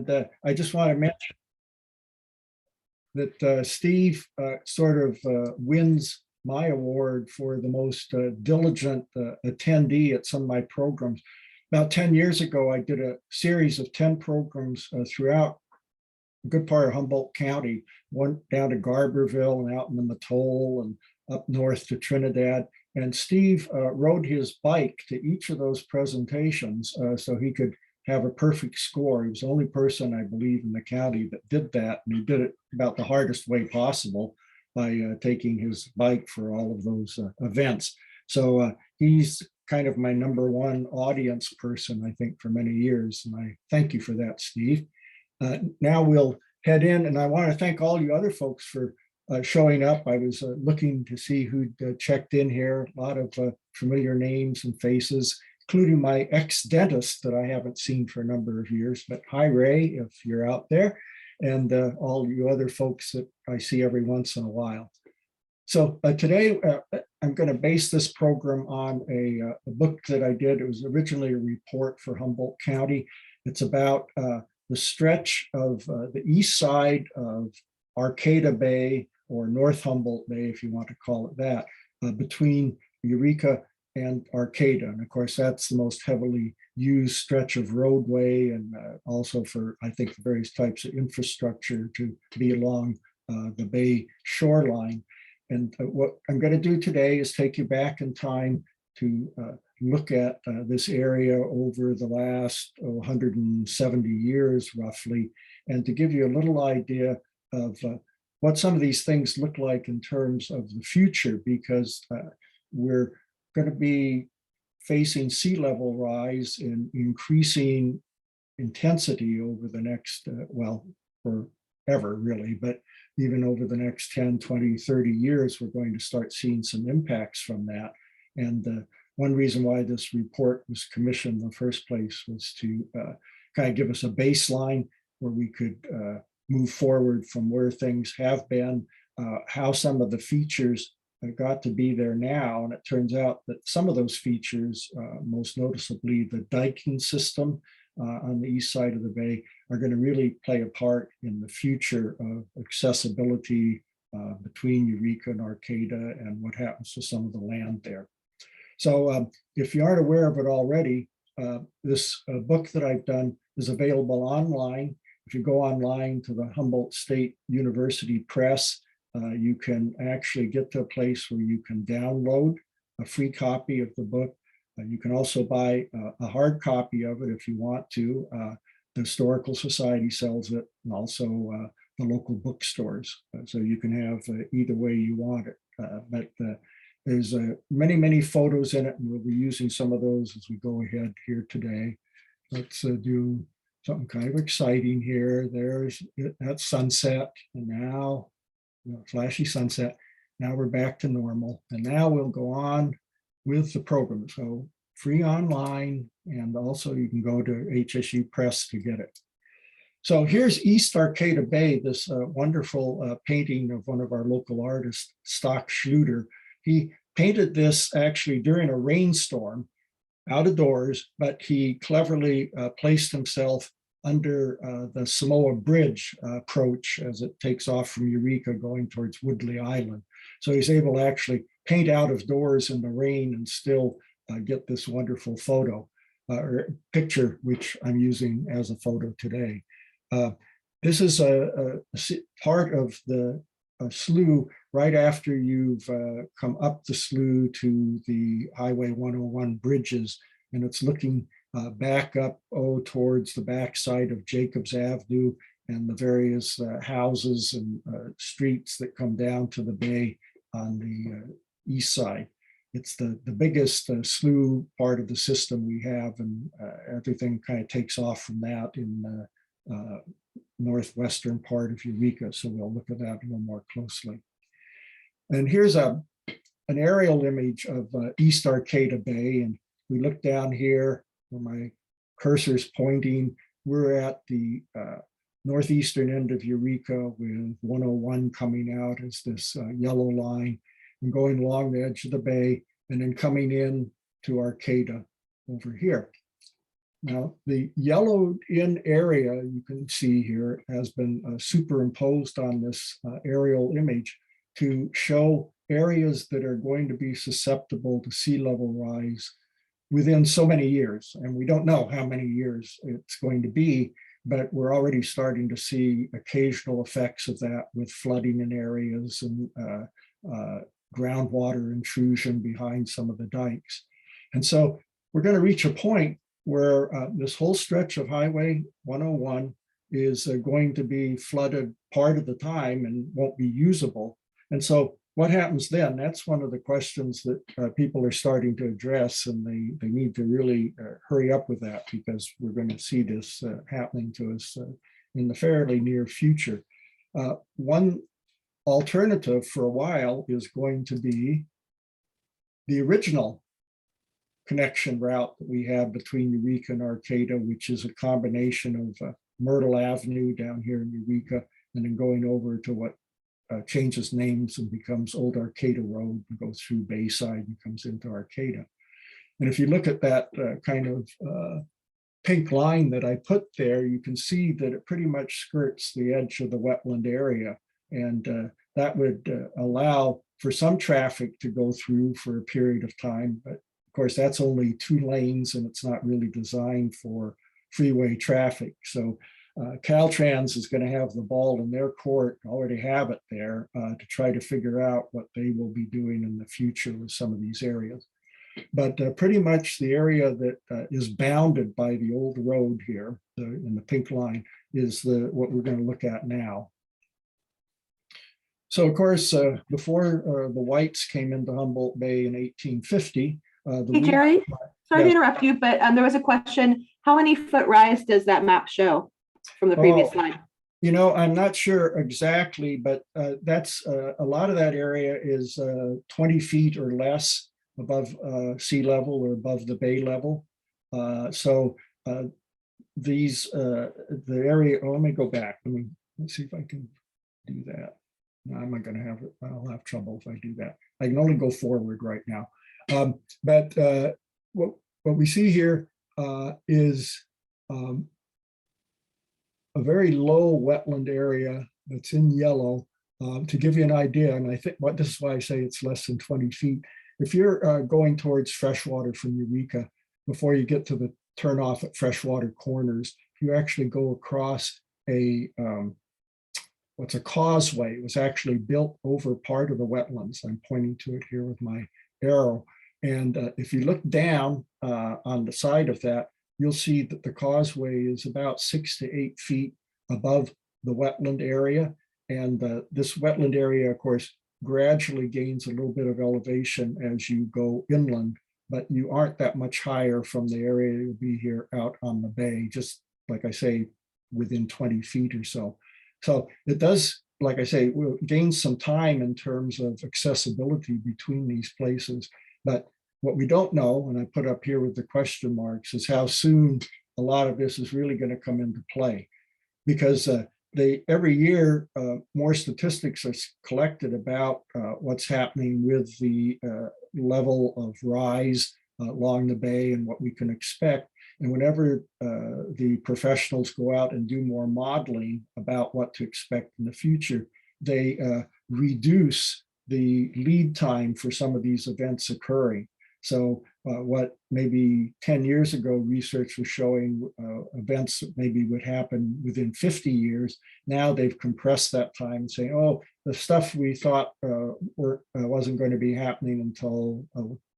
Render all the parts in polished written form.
I just want to mention that Steve sort of wins my award for the most diligent attendee at some of my programs. About 10 years ago, I did a series of 10 programs throughout a good part of Humboldt County, one down to Garberville and out in the Mattole and up north to Trinidad. And Steve rode his bike to each of those presentations so he could have a perfect score. He was the only person, I believe, in the county that did that. And he did it about the hardest way possible by taking his bike for all of those events. So he's kind of my #1 audience person, I think, for many years. And I thank you for that, Steve. Now we'll head in, and I want to thank all you other folks for showing up. I was looking to see who'd checked in here. A lot of familiar names and faces, including my ex-dentist that I haven't seen for a number of years. But hi, Ray, if you're out there, and all you other folks that I see every once in a while. So today, I'm going to base this program on a book that I did. It was originally a report for Humboldt County. It's about the stretch of the east side of Arcata Bay, or North Humboldt Bay, if you want to call it that, between Eureka and Arcata. And of course, that's the most heavily used stretch of roadway, and also for, I think, various types of infrastructure to be along the bay shoreline. And what I'm going to do today is take you back in time to look at this area over the last 170 years, roughly, and to give you a little idea of what some of these things look like in terms of the future, because we're going to be facing sea level rise in increasing intensity over the next, well, forever really, but even over the next 10, 20, 30 years, we're going to start seeing some impacts from that. And one reason why this report was commissioned in the first place was to kind of give us a baseline where we could move forward from where things have been, how some of the features got to be there now. And it turns out that some of those features, most noticeably the diking system on the east side of the bay, are going to really play a part in the future of accessibility between Eureka and Arcata and what happens to some of the land there. So if you aren't aware of it already, this book that I've done is available online. If you go online to the Humboldt State University Press, you can actually get to a place where you can download a free copy of the book. You can also buy a hard copy of it if you want to. The Historical Society sells it, and also the local bookstores. So you can have either way you want it. But there's many, many photos in it, and we'll be using some of those as we go ahead here today. Let's do something kind of exciting here. There's that sunset, and now, flashy sunset. Now we're back to normal, and now we'll go on with the program. So free online, and also you can go to HSU Press to get it. So here's East Arcata Bay, this wonderful painting of one of our local artists, Stock Schluter. He painted this actually during a rainstorm out of doors, but he cleverly placed himself under the Samoa Bridge approach as it takes off from Eureka going towards Woodley Island. So he's able to actually paint out of doors in the rain and still get this wonderful photo or picture, which I'm using as a photo today. This is a part of the slough right after you've come up the slough to the Highway 101 bridges, and it's looking back up towards the backside of Jacobs Avenue and the various houses and streets that come down to the bay on the east side. It's the biggest slough part of the system we have, and everything kind of takes off from that in the northwestern part of Eureka. So we'll look at that a little more closely. And here's an aerial image of East Arcata Bay. And we look down here where my cursor's pointing. We're at the northeastern end of Eureka with 101 coming out as this yellow line and going along the edge of the bay and then coming in to Arcata over here. Now, the yellowed in area you can see here has been superimposed on this aerial image to show areas that are going to be susceptible to sea level rise within so many years. And we don't know how many years it's going to be, but we're already starting to see occasional effects of that with flooding in areas and groundwater intrusion behind some of the dikes. And so we're going to reach a point where this whole stretch of Highway 101 is going to be flooded part of the time and won't be usable. And so what happens then? That's one of the questions that people are starting to address, and they need to really hurry up with that, because we're going to see this happening to us in the fairly near future. One alternative for a while is going to be the original connection route that we have between Eureka and Arcata, which is a combination of Myrtle Avenue down here in Eureka, and then going over to what changes names and becomes Old Arcata Road and goes through Bayside and comes into Arcata. And if you look at that kind of pink line that I put there, you can see that it pretty much skirts the edge of the wetland area. And that would allow for some traffic to go through for a period of time. But of course, that's only 2 lanes and it's not really designed for freeway traffic. So Caltrans is going to have the ball in their court, already have it there, to try to figure out what they will be doing in the future with some of these areas. But pretty much the area that is bounded by the old road here in the pink line is what we're going to look at now. So of course, before the whites came into Humboldt Bay in 1850, hey, Jerry, sorry to interrupt you, but there was a question. How many foot rise does that map show from the previous slide? You know, I'm not sure exactly, but that's a lot of that area is 20 feet or less above sea level or above the bay level. So these, the area, let me go back. Let's see if I can do that. No, I'm not going to have it. I'll have trouble if I do that. I can only go forward right now. But what we see here is a very low wetland area that's in yellow. To give you an idea, and I think this is why I say it's less than 20 feet. If you're going towards Freshwater from Eureka, before you get to the turnoff at Freshwater Corners, you actually go across what's a causeway. It was actually built over part of the wetlands. I'm pointing to it here with my arrow. And if you look down on the side of that, you'll see that the causeway is about 6 to 8 feet above the wetland area. And this wetland area, of course, gradually gains a little bit of elevation as you go inland, but you aren't that much higher from the area you'll be here out on the bay, just like I say, within 20 feet or so. So it does, like I say, will gain some time in terms of accessibility between these places. But what we don't know, and I put up here with the question marks, is how soon a lot of this is really going to come into play. Because every year, more statistics are collected about what's happening with the level of rise along the bay and what we can expect. And whenever the professionals go out and do more modeling about what to expect in the future, they reduce the lead time for some of these events occurring. So what maybe 10 years ago research was showing events that maybe would happen within 50 years, now they've compressed that time and saying, oh, the stuff we thought wasn't going to be happening until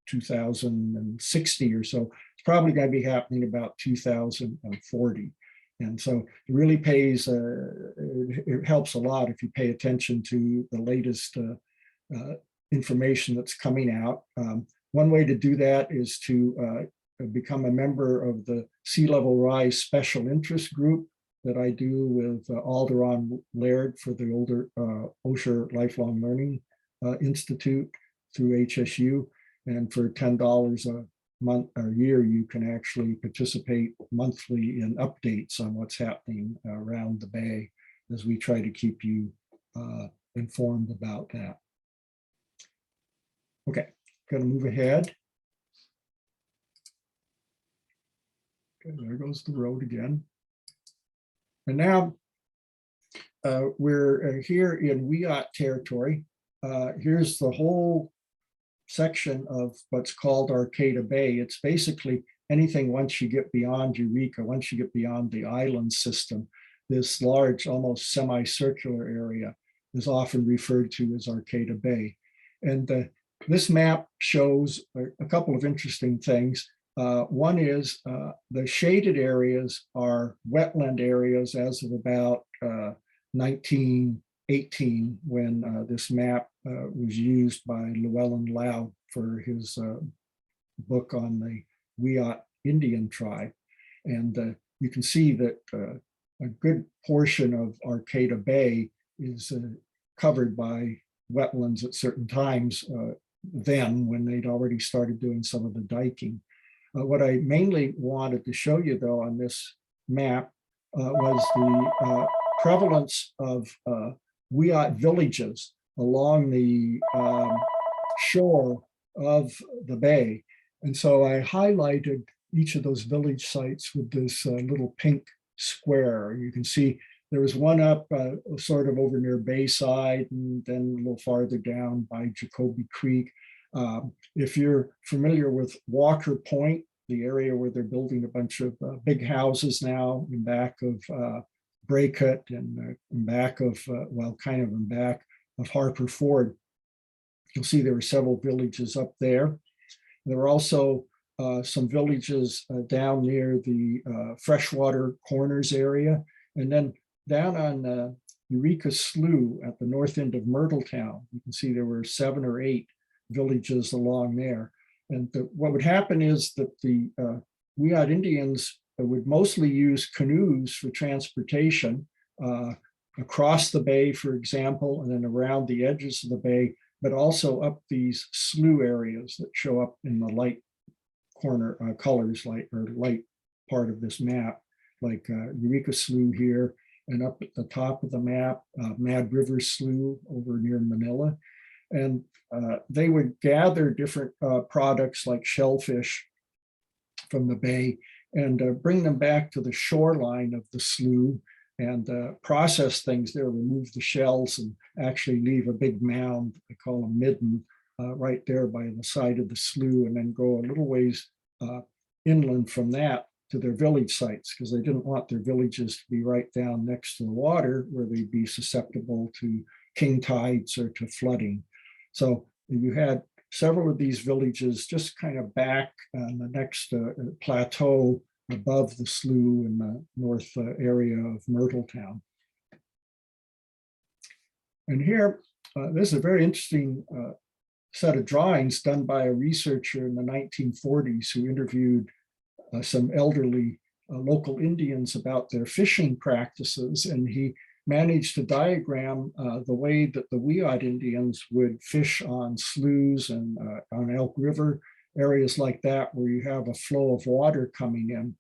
2060 or so, it's probably going to be happening about 2040. And so it really pays, it helps a lot if you pay attention to the latest information that's coming out. One way to do that is to become a member of the Sea Level Rise Special Interest Group that I do with Alderon Laird for the older Osher Lifelong Learning Institute through HSU. And for $10 a month or year, you can actually participate monthly in updates on what's happening around the bay as we try to keep you informed about that. Okay, going to move ahead. there goes the road again. And now we're here in Wiyot territory. Here's the whole section of what's called Arcata Bay. It's basically anything once you get beyond Eureka, once you get beyond the island system. This large, almost semicircular area is often referred to as Arcata Bay. And this map shows a couple of interesting things. One is the shaded areas are wetland areas as of about 1918, when this map was used by Llewellyn Lau for his book on the Wiyot Indian tribe. And you can see that a good portion of Arcata Bay is covered by wetlands at certain times then, when they'd already started doing some of the diking. What I mainly wanted to show you, though, on this map was the prevalence of Wiyot villages along the shore of the bay. And so I highlighted each of those village sites with this little pink square. You can see there was one up sort of over near Bayside, and then a little farther down by Jacoby Creek. If you're familiar with Walker Point, the area where they're building a bunch of big houses now in back of Bray Cut and in back of, well, kind of in back of Harper Ford, you'll see there were several villages up there. There were also some villages down near the Freshwater Corners area. And then down on Eureka Slough at the north end of Myrtletown, you can see there were 7 or 8 villages along there. And what would happen is that the Wiyot Indians would mostly use canoes for transportation across the bay, for example, and then around the edges of the bay, but also up these slough areas that show up in the light corner colors, light part of this map, like Eureka Slough here, and up at the top of the map, Mad River Slough over near Manila. And they would gather different products like shellfish from the bay and bring them back to the shoreline of the slough and process things there, remove the shells and actually leave a big mound, they call a midden, right there by the side of the slough, and then go a little ways inland from that to their village sites, because they didn't want their villages to be right down next to the water where they'd be susceptible to king tides or to flooding. So you had several of these villages just kind of back on the next plateau above the slough in the north area of Myrtletown. And here, this is a very interesting set of drawings done by a researcher in the 1940s who interviewed some elderly local Indians about their fishing practices. And he managed to diagram the way that the Wiyot Indians would fish on sloughs and on Elk River, areas like that, where you have a flow of water coming in.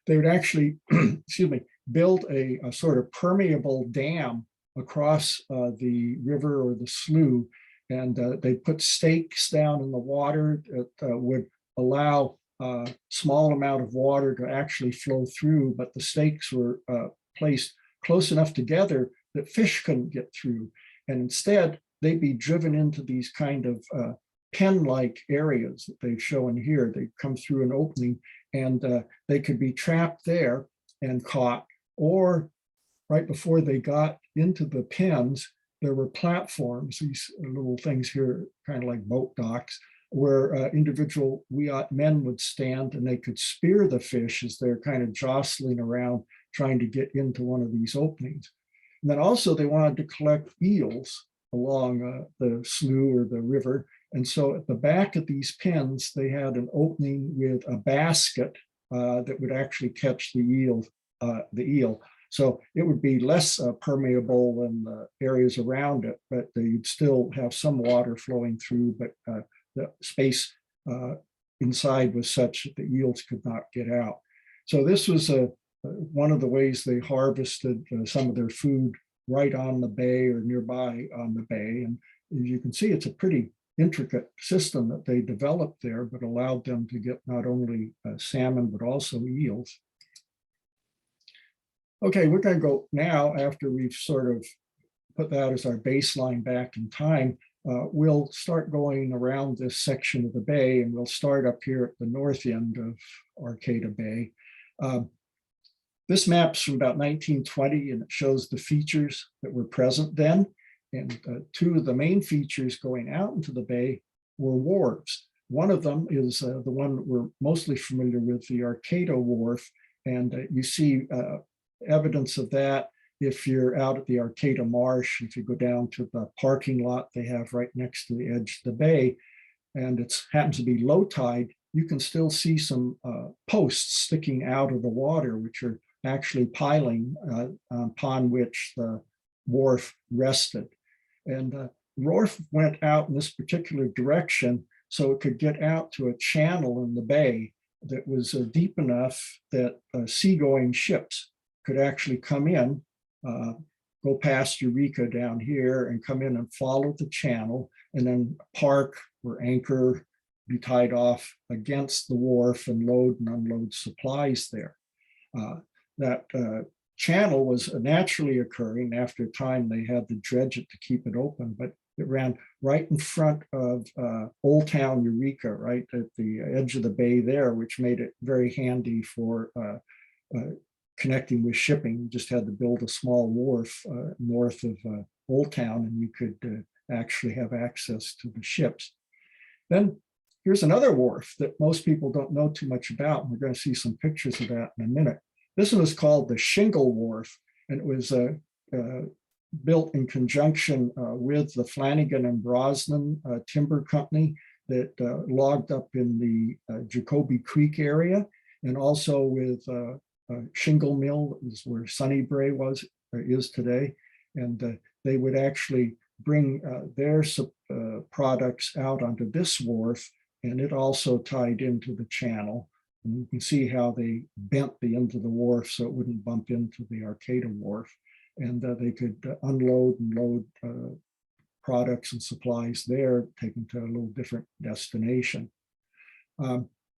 They would actually, excuse me, build a sort of permeable dam across the river or the slough, and they put stakes down in the water that would allow a small amount of water to actually flow through, but the stakes were placed close enough together that fish couldn't get through. And instead, they'd be driven into these kind of pen-like areas that they've shown here. They come through an opening and they could be trapped there and caught, or right before they got into the pens, there were platforms, these little things here, kind of like boat docks, where individual Wiyot men would stand and they could spear the fish as they're kind of jostling around trying to get into one of these openings. And then also they wanted to collect eels along the slough or the river. And so at the back of these pens, they had an opening with a basket that would actually catch the eel. So it would be less permeable than the areas around it, but you'd still have some water flowing through, but the space inside was such that the eels could not get out. So this was one of the ways they harvested some of their food right on the bay or nearby on the bay. And as you can see, it's a pretty intricate system that they developed there, but allowed them to get not only salmon, but also eels. Okay, we're going to go now, after we've sort of put that as our baseline back in time, we'll start going around this section of the bay, and we'll start up here at the north end of Arcata Bay. This map's from about 1920, and it shows the features that were present then. And two of the main features going out into the bay were wharves. One of them is the one that we're mostly familiar with, the Arcado Wharf. And you see evidence of that if you're out at the Arcata Marsh. If you go down to the parking lot they have right next to the edge of the bay, and it happens to be low tide, you can still see some posts sticking out of the water, which are actually piling upon which the wharf rested. And the wharf went out in this particular direction so it could get out to a channel in the bay that was deep enough that seagoing ships could actually come in, go past Eureka down here and come in and follow the channel, and then park or anchor, be tied off against the wharf and load and unload supplies there. That channel was naturally occurring. After a time, they had to dredge it to keep it open, but it ran right in front of Old Town Eureka, right at the edge of the bay there, which made it very handy for connecting with shipping. You just had to build a small wharf north of Old Town, and you could actually have access to the ships. Then here's another wharf that most people don't know too much about, and we're going to see some pictures of that in a minute. This one is called the Shingle Wharf, and it was built in conjunction with the Flanagan and Brosnan Timber Company that logged up in the Jacoby Creek area, and also with Shingle Mill, is where Sunny Bray is today. And they would actually bring their products out onto this wharf, and it also tied into the channel. And you can see how they bent the end of the wharf so it wouldn't bump into the Arcata Wharf. And they could unload and load products and supplies there, taken to a little different destination.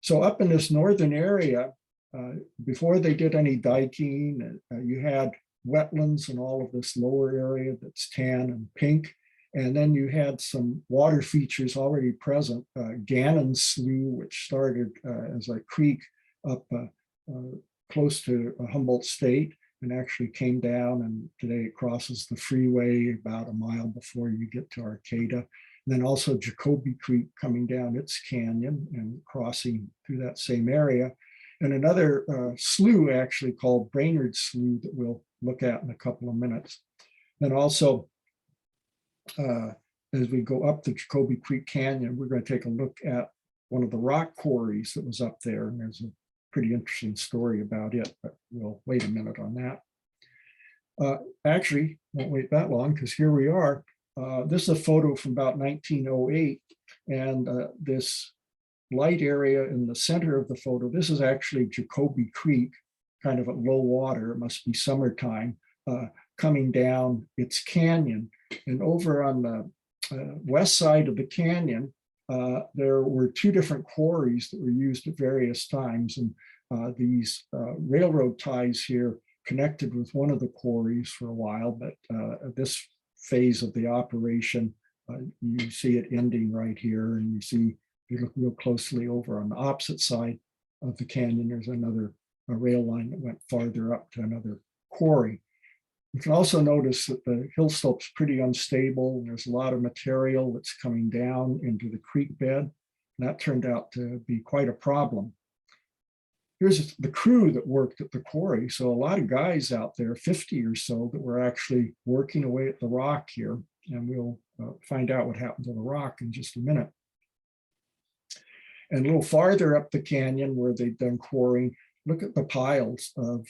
So up in this northern area, before they did any diking, you had wetlands and all of this lower area that's tan and pink. And then you had some water features already present. Gannon Slough, which started as a creek up close to Humboldt State, and actually came down, and today it crosses the freeway about a mile before you get to Arcata. And then also Jacoby Creek coming down its canyon and crossing through that same area. And another slough actually called Brainerd Slough that we'll look at in a couple of minutes. Then also, as we go up the Jacoby Creek Canyon, we're going to take a look at one of the rock quarries that was up there. And there's a pretty interesting story about it, but we'll wait a minute on that. Actually, won't wait that long, because here we are. This is a photo from about 1908, and this light area in the center of the photo, this is actually Jacoby Creek, kind of at low water, it must be summertime, coming down its canyon. And over on the west side of the canyon, there were two different quarries that were used at various times. And these railroad ties here connected with one of the quarries for a while, but this phase of the operation, you see it ending right here. And you see, if you look real closely over on the opposite side of the canyon, there's another rail line that went farther up to another quarry. You can also notice that the hill slope's pretty unstable. There's a lot of material that's coming down into the creek bed. And that turned out to be quite a problem. Here's the crew that worked at the quarry. So a lot of guys out there, 50 or so, that were actually working away at the rock here. And we'll find out what happened to the rock in just a minute. And a little farther up the canyon where they've done quarrying, look at the piles of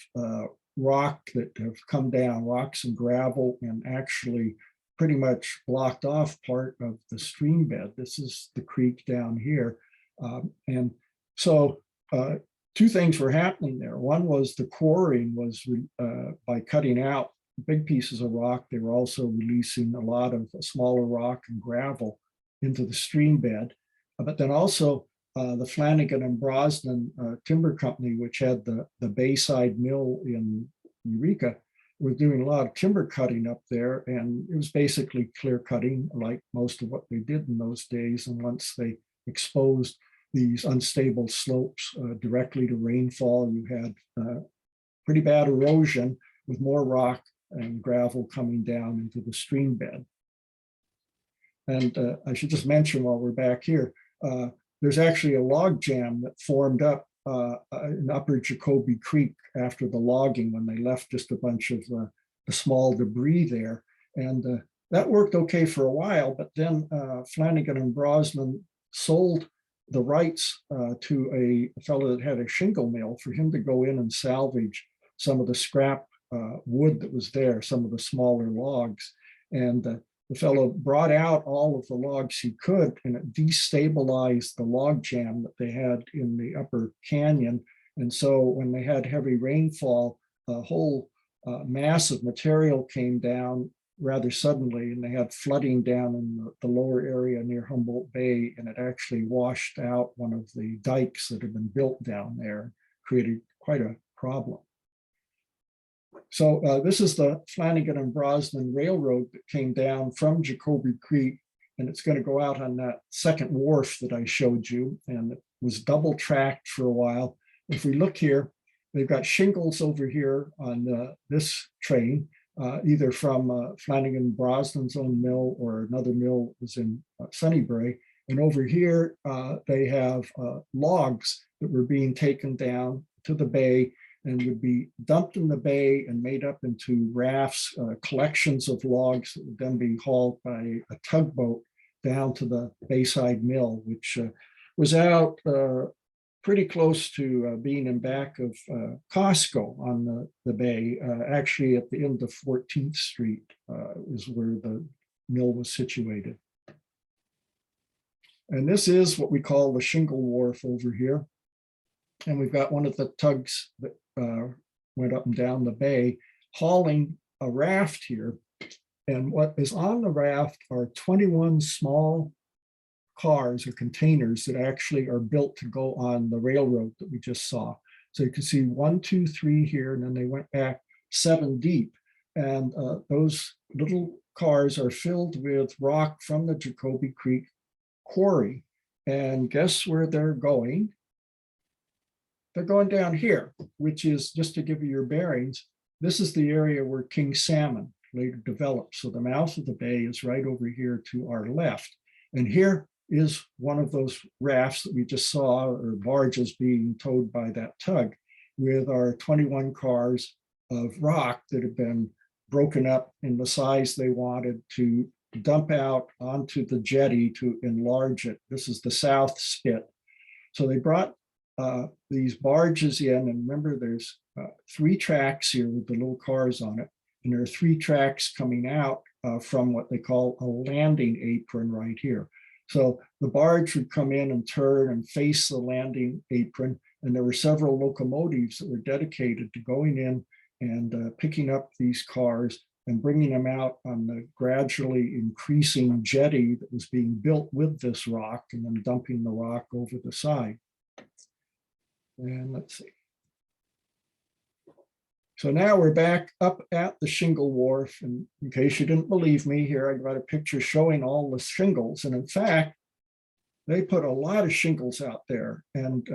rock that have come down, rocks and gravel, and actually pretty much blocked off part of the stream bed. This is the creek down here. And so two things were happening there. One was the quarrying was by cutting out big pieces of rock, they were also releasing a lot of smaller rock and gravel. into the stream bed. But then also the Flanagan and Brosnan Timber Company, which had the Bayside Mill in Eureka, was doing a lot of timber cutting up there. And it was basically clear cutting, like most of what they did in those days. And once they exposed these unstable slopes directly to rainfall, you had pretty bad erosion with more rock and gravel coming down into the stream bed. And I should just mention while we're back here, there's actually a log jam that formed up in Upper Jacoby Creek after the logging, when they left just a bunch of the small debris there. And that worked okay for a while, but then Flanagan and Brosnan sold the rights to a fellow that had a shingle mill for him to go in and salvage some of the scrap wood that was there, some of the smaller logs. And the fellow brought out all of the logs he could, and it destabilized the log jam that they had in the upper canyon. And so when they had heavy rainfall, a whole mass of material came down rather suddenly, and they had flooding down in the lower area near Humboldt Bay, and it actually washed out one of the dikes that had been built down there, created quite a problem. So this is the Flanagan and Brosnan Railroad that came down from Jacoby Creek, and it's going to go out on that second wharf that I showed you, and it was double tracked for a while. If we look here, they've got shingles over here on this train, either from Flanagan Brosnan's own mill, or another mill was in Sunnybrae. And over here, they have logs that were being taken down to the bay and would be dumped in the bay and made up into rafts, collections of logs that would then be hauled by a tugboat down to the Bayside Mill, which was out pretty close to being in back of Costco on the bay. Actually, at the end of 14th Street is where the mill was situated. And this is what we call the Shingle Wharf over here. And we've got one of the tugs that went up and down the bay hauling a raft here. And what is on the raft are 21 small cars or containers that actually are built to go on the railroad that we just saw. So you can see 1, 2, 3 here, and then they went back 7 deep. And those little cars are filled with rock from the Jacoby Creek quarry. And guess where they're going? They're going down here, which is, just to give you your bearings, this is the area where king salmon later developed. So the mouth of the bay is right over here to our left. And here is one of those rafts that we just saw, or barges being towed by that tug, with our 21 cars of rock that have been broken up in the size they wanted to dump out onto the jetty to enlarge it. This is the South Spit. So they brought these barges in, and remember there's 3 tracks here with the little cars on it, and there are 3 tracks coming out from what they call a landing apron right here. So the barge would come in and turn and face the landing apron, and there were several locomotives that were dedicated to going in and picking up these cars and bringing them out on the gradually increasing jetty that was being built with this rock, and then dumping the rock over the side. And let's see. So now we're back up at the Shingle Wharf. And in case you didn't believe me, here I got a picture showing all the shingles. And in fact, they put a lot of shingles out there, and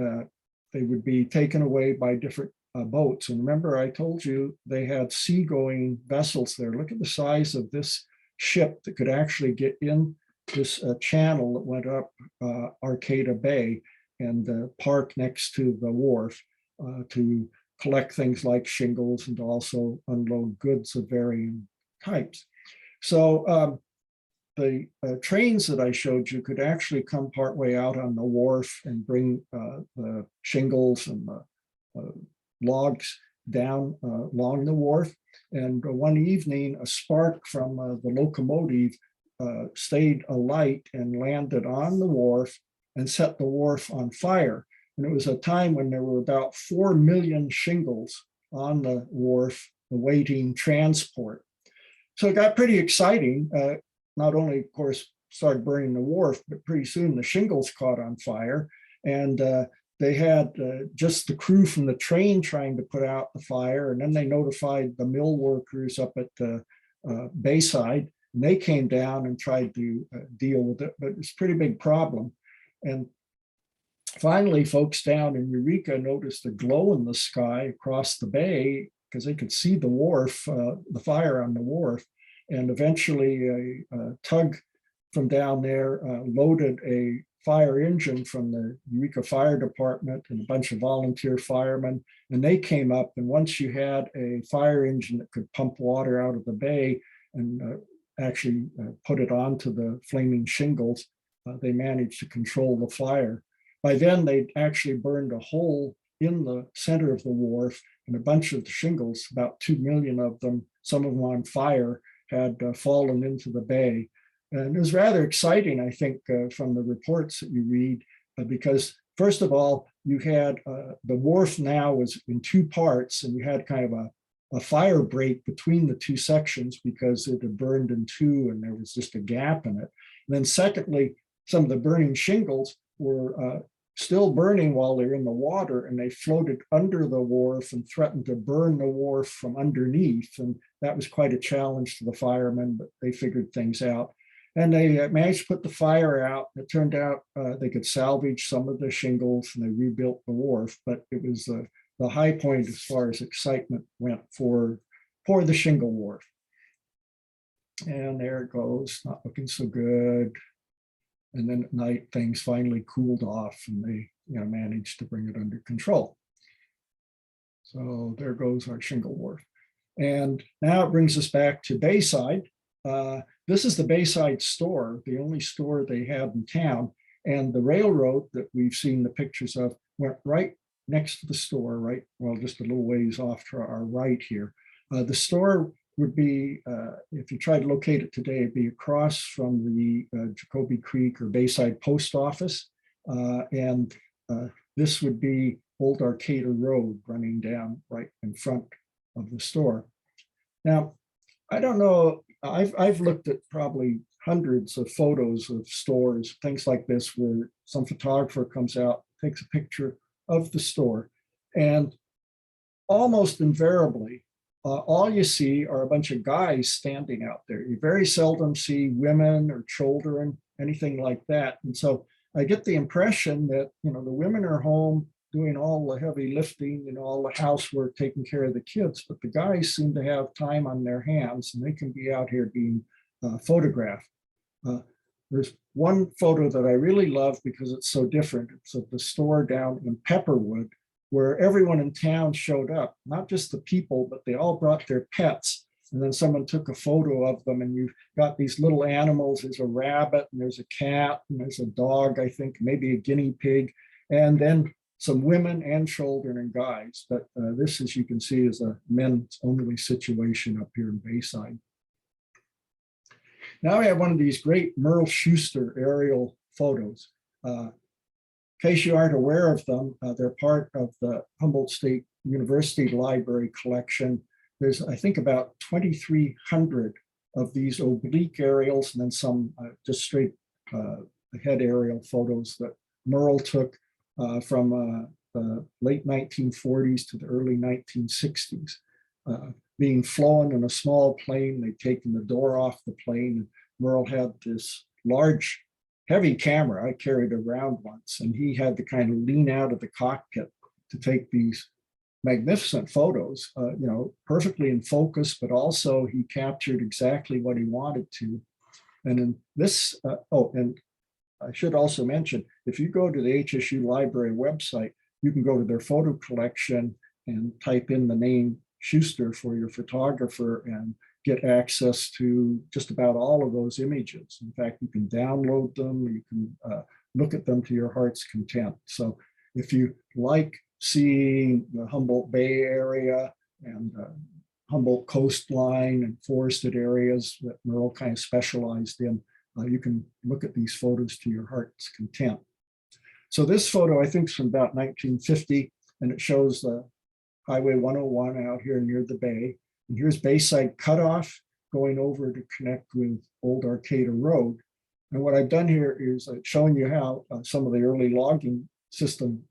they would be taken away by different boats. And remember, I told you they had seagoing vessels there. Look at the size of this ship that could actually get in this channel that went up Arcata Bay and park next to the wharf to collect things like shingles and also unload goods of varying types. So the trains that I showed you could actually come partway out on the wharf and bring the shingles and the logs down along the wharf. And one evening, a spark from the locomotive stayed alight and landed on the wharf and set the wharf on fire. And it was a time when there were about 4 million shingles on the wharf awaiting transport. So it got pretty exciting. Not only, of course, started burning the wharf, but pretty soon the shingles caught on fire, and they had just the crew from the train trying to put out the fire, and then they notified the mill workers up at Bayside, and they came down and tried to deal with it, but it's a pretty big problem. And finally, folks down in Eureka noticed a glow in the sky across the bay because they could see the wharf, the fire on the wharf. And eventually a tug from down there loaded a fire engine from the Eureka Fire Department and a bunch of volunteer firemen. And they came up, and once you had a fire engine that could pump water out of the bay and actually put it onto the flaming shingles, they managed to control the fire. By then, they'd actually burned a hole in the center of the wharf, and a bunch of the shingles, about 2 million of them, some of them on fire, had fallen into the bay. And it was rather exciting, I think, from the reports that you read, because first of all, you had the wharf now was in two parts, and you had kind of a fire break between the two sections because it had burned in two and there was just a gap in it. And then secondly, some of the burning shingles were still burning while they're in the water, and they floated under the wharf and threatened to burn the wharf from underneath. And that was quite a challenge to the firemen, but they figured things out. And they managed to put the fire out. It turned out they could salvage some of the shingles, and they rebuilt the wharf, but it was the high point as far as excitement went for the Shingle Wharf. And there it goes, not looking so good. And then at night, things finally cooled off, and they managed to bring it under control. So there goes our Shingle Wharf. And now it brings us back to Bayside. This is the Bayside Store, the only store they have in town. And the railroad that we've seen the pictures of went right next to the store, right, well, just a little ways off to our right here. The store would be, if you try to locate it today, it'd be across from the Jacoby Creek or Bayside Post Office. And this would be Old Arcata Road running down right in front of the store. Now, I don't know, I've looked at probably hundreds of photos of stores, things like this, where some photographer comes out, takes a picture of the store, and almost invariably, all you see are a bunch of guys standing out there. You very seldom see women or children, anything like that. And so I get the impression that, the women are home doing all the heavy lifting, all the housework, taking care of the kids, but the guys seem to have time on their hands, and they can be out here being photographed. There's one photo that I really love because it's so different. It's at the store down in Pepperwood, where everyone in town showed up, not just the people, but they all brought their pets. And then someone took a photo of them, and you've got these little animals. There's a rabbit, and there's a cat, and there's a dog, I think, maybe a guinea pig, and then some women and children and guys. But this, as you can see, is a men's only situation up here in Bayside. Now we have one of these great Merle Schuster aerial photos. In case you aren't aware of them, they're part of the Humboldt State University Library collection. There's, I think, about 2,300 of these oblique aerials, and then some just straight head aerial photos that Merle took from the late 1940s to the early 1960s. Being flown in a small plane, they'd taken the door off the plane. Merle had this large, heavy camera I carried around once, and he had to kind of lean out of the cockpit to take these magnificent photos, perfectly in focus, but also he captured exactly what he wanted to. And in this, and I should also mention, if you go to the HSU Library website, you can go to their photo collection and type in the name Schuster for your photographer and get access to just about all of those images. In fact, you can download them, you can look at them to your heart's content. So if you like seeing the Humboldt Bay area and Humboldt coastline and forested areas that Merle kind of specialized in, you can look at these photos to your heart's content. So this photo, I think, is from about 1950, and it shows the Highway 101 out here near the bay. And here's Bayside Cutoff going over to connect with Old Arcata Road. And what I've done here is showing you how some of the early logging system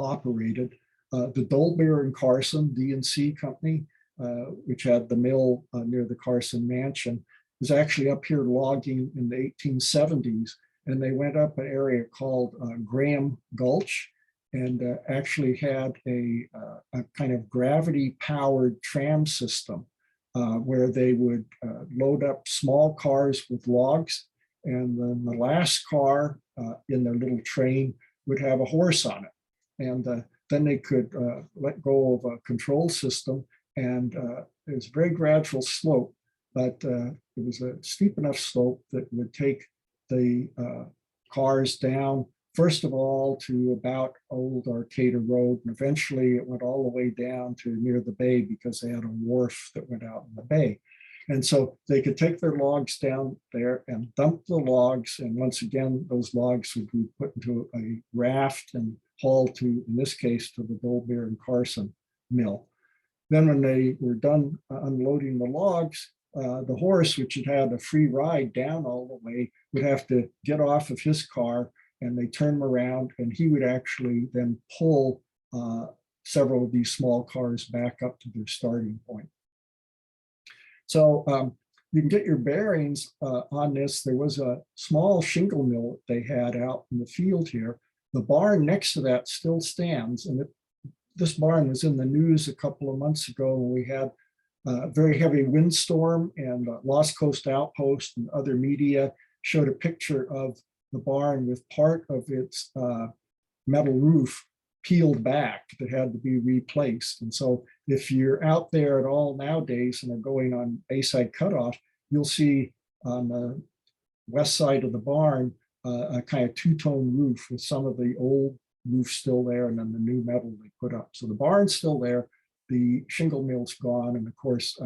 operated. The Dolbear and Carson D&C company, which had the mill near the Carson mansion, was actually up here logging in the 1870s. And they went up an area called Graham Gulch and actually had a kind of gravity-powered tram system where they would load up small cars with logs. And then the last car in their little train would have a horse on it. And then they could let go of a control system. And it was a very gradual slope, but it was a steep enough slope that would take the cars down, first of all, to about Old Arcata Road. And eventually it went all the way down to near the bay because they had a wharf that went out in the bay. And so they could take their logs down there and dump the logs. And once again, those logs would be put into a raft and hauled to, in this case, to the Dolbear and Carson mill. Then when they were done unloading the logs, the horse, which had had a free ride down all the way, would have to get off of his car, and they turn him around, and he would actually then pull several of these small cars back up to their starting point. So you can get your bearings on this. There was a small shingle mill that they had out in the field here. The barn next to that still stands, and this barn was in the news a couple of months ago when we had a very heavy windstorm, and Lost Coast Outpost and other media showed a picture of the barn with part of its metal roof peeled back that had to be replaced. And so if you're out there at all nowadays and are going on Bayside Cutoff, you'll see on the west side of the barn a kind of two-tone roof with some of the old roof still there and then the new metal they put up. So the barn's still there, the shingle mill's gone, and of course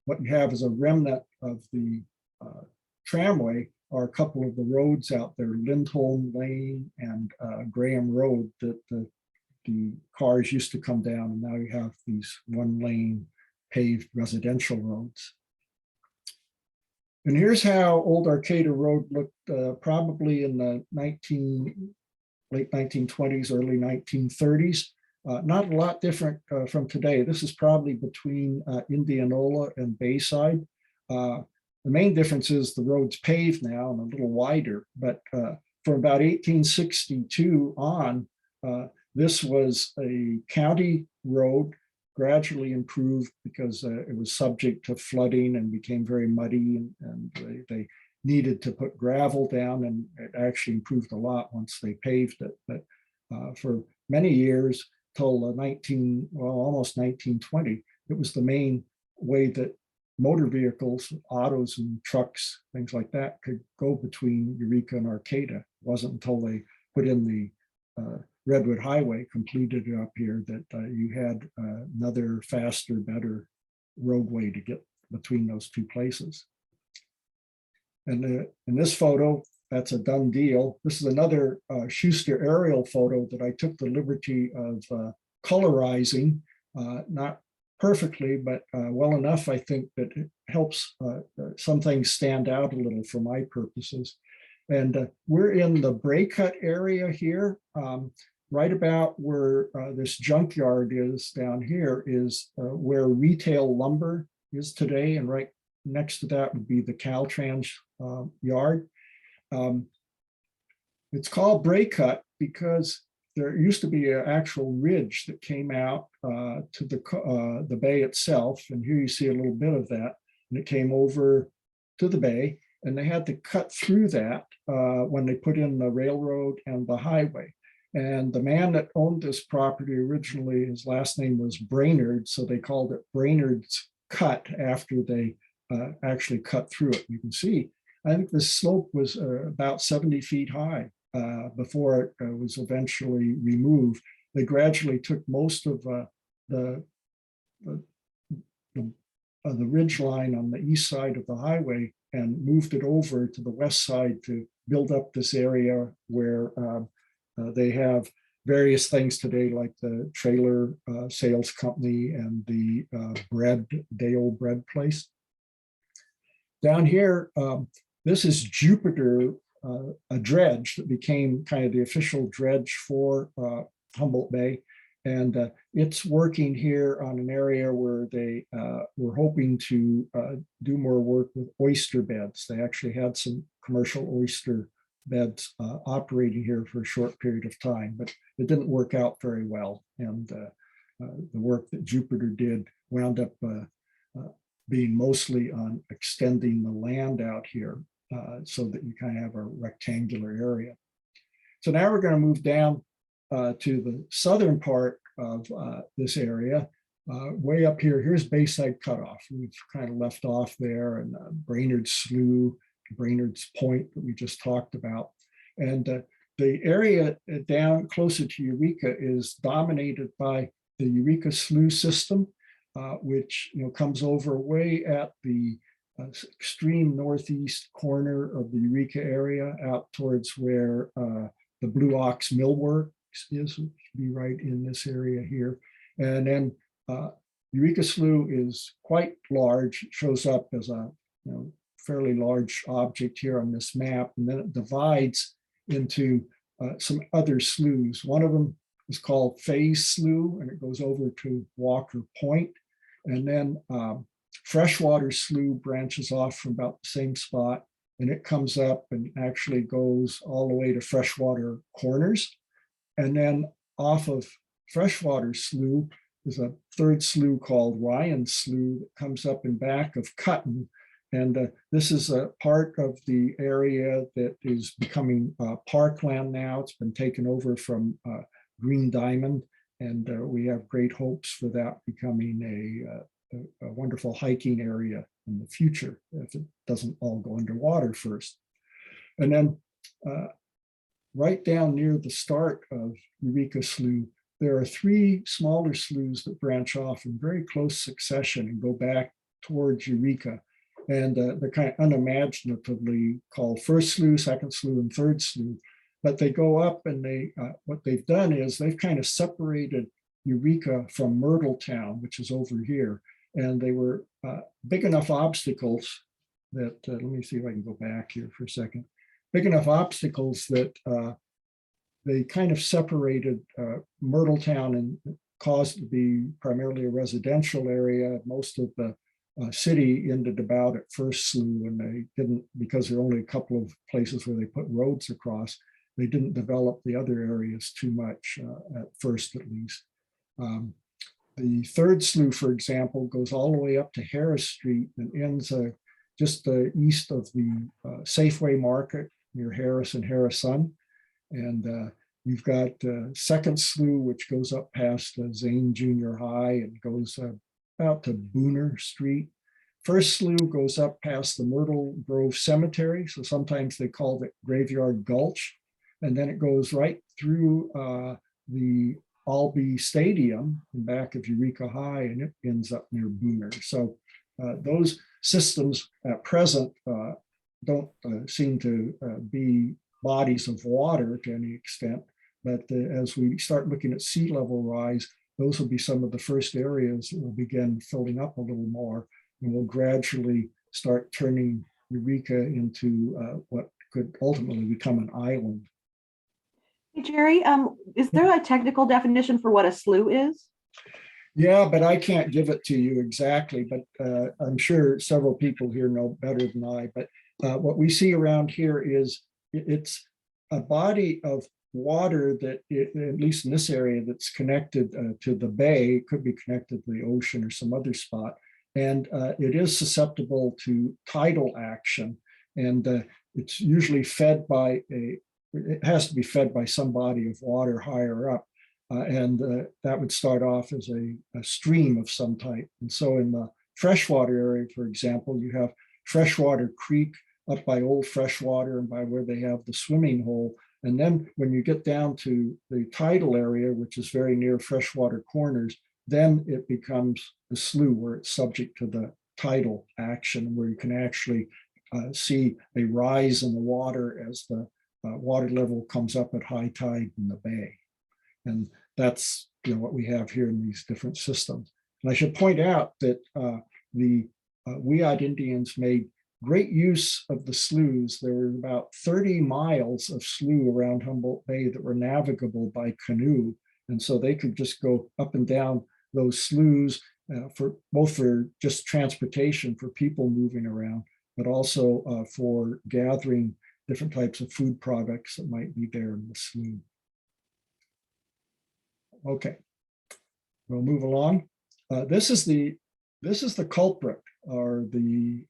what you have is a remnant of the tramway are a couple of the roads out there, Lindholm Lane and Graham Road, that the cars used to come down, and now you have these one-lane paved residential roads. And here's how Old Arcata Road looked probably in the late 1920s, early 1930s. Not a lot different from today. This is probably between Indianola and Bayside. The main difference is the road's paved now and a little wider, but from about 1862 on, this was a county road, gradually improved because it was subject to flooding and became very muddy, and they needed to put gravel down, and it actually improved a lot once they paved it. But for many years, till almost 1920, it was the main way that motor vehicles, autos and trucks, things like that, could go between Eureka and Arcata. It wasn't until they put in the Redwood Highway, completed up here, that you had another faster, better roadway to get between those two places. And in this photo, that's a done deal. This is another Schuster aerial photo that I took the liberty of colorizing, not perfectly, but well enough, I think, that it helps some things stand out a little for my purposes. And we're in the Bray Cut area here, right about where this junkyard is down here is where retail lumber is today, and right next to that would be the Caltrans yard. It's called Bray Cut because there used to be an actual ridge that came out to the bay itself. And here you see a little bit of that. And it came over to the bay, and they had to cut through that when they put in the railroad and the highway. And the man that owned this property originally, his last name was Brainerd, so they called it Brainerd's Cut after they actually cut through it. You can see, I think the slope was about 70 feet high before it was eventually removed. They gradually took most of the ridge line on the east side of the highway and moved it over to the west side to build up this area where they have various things today, like the trailer sales company and the day-old bread place. Down here, this is Jupiter, a dredge that became kind of the official dredge for Humboldt Bay. And it's working here on an area where they were hoping to do more work with oyster beds. They actually had some commercial oyster beds operating here for a short period of time, but it didn't work out very well. And the work that Jupiter did wound up being mostly on extending the land out here so that you kind of have a rectangular area. So now we're going to move down to the southern part of this area. Way up here, here's Bayside Cutoff. We've kind of left off there, and Brainerd Slough, Brainerd's Point that we just talked about. And the area down closer to Eureka is dominated by the Eureka Slough system, which comes over way at the extreme northeast corner of the Eureka area out towards where the Blue Ox Millworks is, which would be right in this area here. And then Eureka Slough is quite large. It shows up as a fairly large object here on this map, and then it divides into some other sloughs. One of them is called Phase Slough, and it goes over to Walker Point. And then Freshwater Slough branches off from about the same spot, and it comes up and actually goes all the way to Freshwater Corners. And then off of Freshwater Slough is a third slough called Ryan Slough that comes up in back of Cutton. And this is a part of the area that is becoming parkland now. It's been taken over from Green Diamond, and we have great hopes for that becoming a wonderful hiking area in the future if it doesn't all go underwater first. And then right down near the start of Eureka Slough, there are three smaller sloughs that branch off in very close succession and go back towards Eureka. And they're kind of unimaginatively called first slough, second slough, and third slough. But they go up, and they what they've done is they've kind of separated Eureka from Myrtletown, which is over here. And they were big enough obstacles that, let me see if I can go back here for a second. Big enough obstacles that they kind of separated Myrtletown and caused it to be primarily a residential area. Most of the city ended about at first slough, and they didn't, because there are only a couple of places where they put roads across, they didn't develop the other areas too much at first, at least. The third slough, for example, goes all the way up to Harris Street and ends just east of the Safeway Market near Harris and Harrison. And you've got second slough, which goes up past Zane Junior High and goes out to Booner Street. First slough goes up past the Myrtle Grove Cemetery, so sometimes they call it Graveyard Gulch. And then it goes right through the Albee Stadium in back of Eureka High, and it ends up near Booner. So those systems at present don't seem to be bodies of water to any extent, but as we start looking at sea level rise, those will be some of the first areas that will begin filling up a little more, and will gradually start turning Eureka into what could ultimately become an island. Hey, Jerry, is there a technical definition for what a slough is? Yeah, but I can't give it to you exactly, but I'm sure several people here know better than I. But what we see around here is it's a body of water that, at least in this area, that's connected to the bay. It could be connected to the ocean or some other spot. And it is susceptible to tidal action. And it's usually fed by it has to be fed by some body of water higher up. And that would start off as a stream of some type. And so in the freshwater area, for example, you have Freshwater Creek up by Old Freshwater and by where they have the swimming hole. And then when you get down to the tidal area, which is very near Freshwater Corners, then it becomes the slough where it's subject to the tidal action, where you can actually see a rise in the water as the water level comes up at high tide in the bay. And that's what we have here in these different systems. And I should point out that the Weodd Indians made great use of the sloughs. There were about 30 miles of slough around Humboldt Bay that were navigable by canoe. And so they could just go up and down those sloughs for both for just transportation for people moving around, but also for gathering different types of food products that might be there in the slough. Okay, we'll move along. This is the culprit, or the